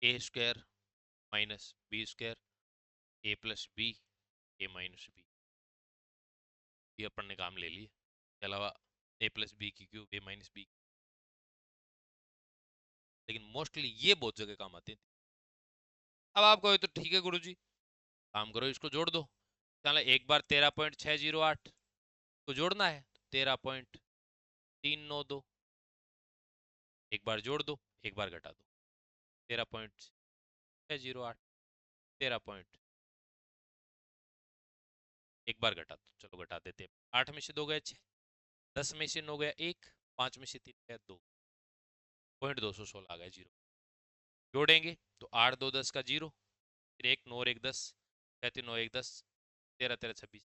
a square minus b square, a plus b, a minus b, ये अपन ने काम ले लिया, इसके अलावा ए प्लस बी की क्यूब, ए माइनस बी, लेकिन मोस्टली ये बहुत जगह काम आते हैं। अब आप कहो तो ठीक है गुरुजी, काम करो, इसको जोड़ दो, चलो एक बार 13.608 को जोड़ना है, 13.392, एक बार जोड़ दो, एक बार घटा दो, 13.608, 13 एक बार घटा दो, चलो घटा देते हैं, 8 में से 2 गए 6, 10 में से 9 गया 1, 5 में से 3 गया 2, 216 आ गया जीरो, जोड़ेंगे तो 8 2 10 का जीरो, फिर 1 9 और 1 10, 3 9 1 10, 13 13 26।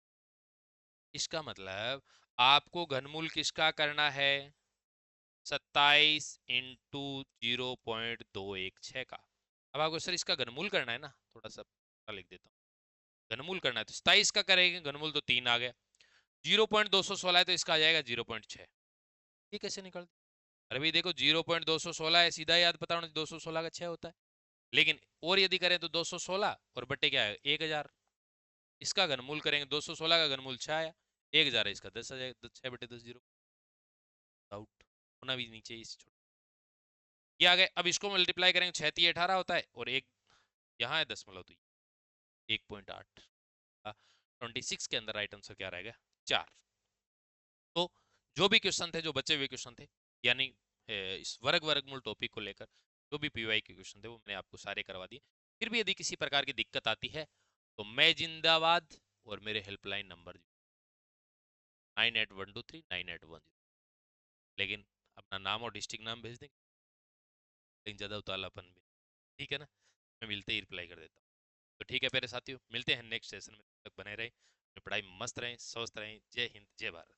इसका मतलब आपको घनमूल किसका करना है, 27 इंटू 0.216 का। अब आपको सर इसका घनमूल करना है ना, थोड़ा सा लिख देता हूँ, घनमूल करना है तो 27 का करेंगे, घनमूल तो 3 आ गया, 0.216 है तो इसका आ जाएगा 0.6। ये कैसे निकल, अरे भाई देखो 0.216 है, सीधा याद बताओ ना, 216 का 6 होता है, लेकिन और यदि करें तो 216 और बट्टे क्या है 1000, इसका घनमूल करेंगे 216 का घनमूल 6 आया, 1000 है, इसका 10 आ जाएगा, 6 बटे 10 जीरो आउट, होना भी नीचे इस छोटा, ये आ गए। अब इसको मल्टीप्लाई करेंगे, 6 3 18 होता है, और एक यहाँ है दशमलव, तो 1.8, 26 के अंदर राइट आंसर क्या रहेगा, 4। तो जो भी क्वेश्चन थे, जो बचे हुए क्वेश्चन थे, यानी इस वर्ग वर्गमूल टॉपिक को लेकर जो भी पीवाई के क्वेश्चन थे वो मैंने आपको सारे करवा दिए। फिर भी यदि किसी प्रकार की दिक्कत आती है तो मैं जिंदाबाद, और मेरे हेल्पलाइन नंबर 9812398110, लेकिन अपना नाम और डिस्ट्रिक्ट नाम भेज देंगे, लेकिन ज़्यादा उतावलापन भी, ठीक है ना, मैं मिलते ही रिप्लाई कर देता हूँ। तो ठीक है मेरे साथियों, मिलते हैं नेक्स्ट सेशन में, तब तक बने रहें, अपनी पढ़ाई में मस्त रहें, स्वस्थ रहें। जय हिंद, जय भारत।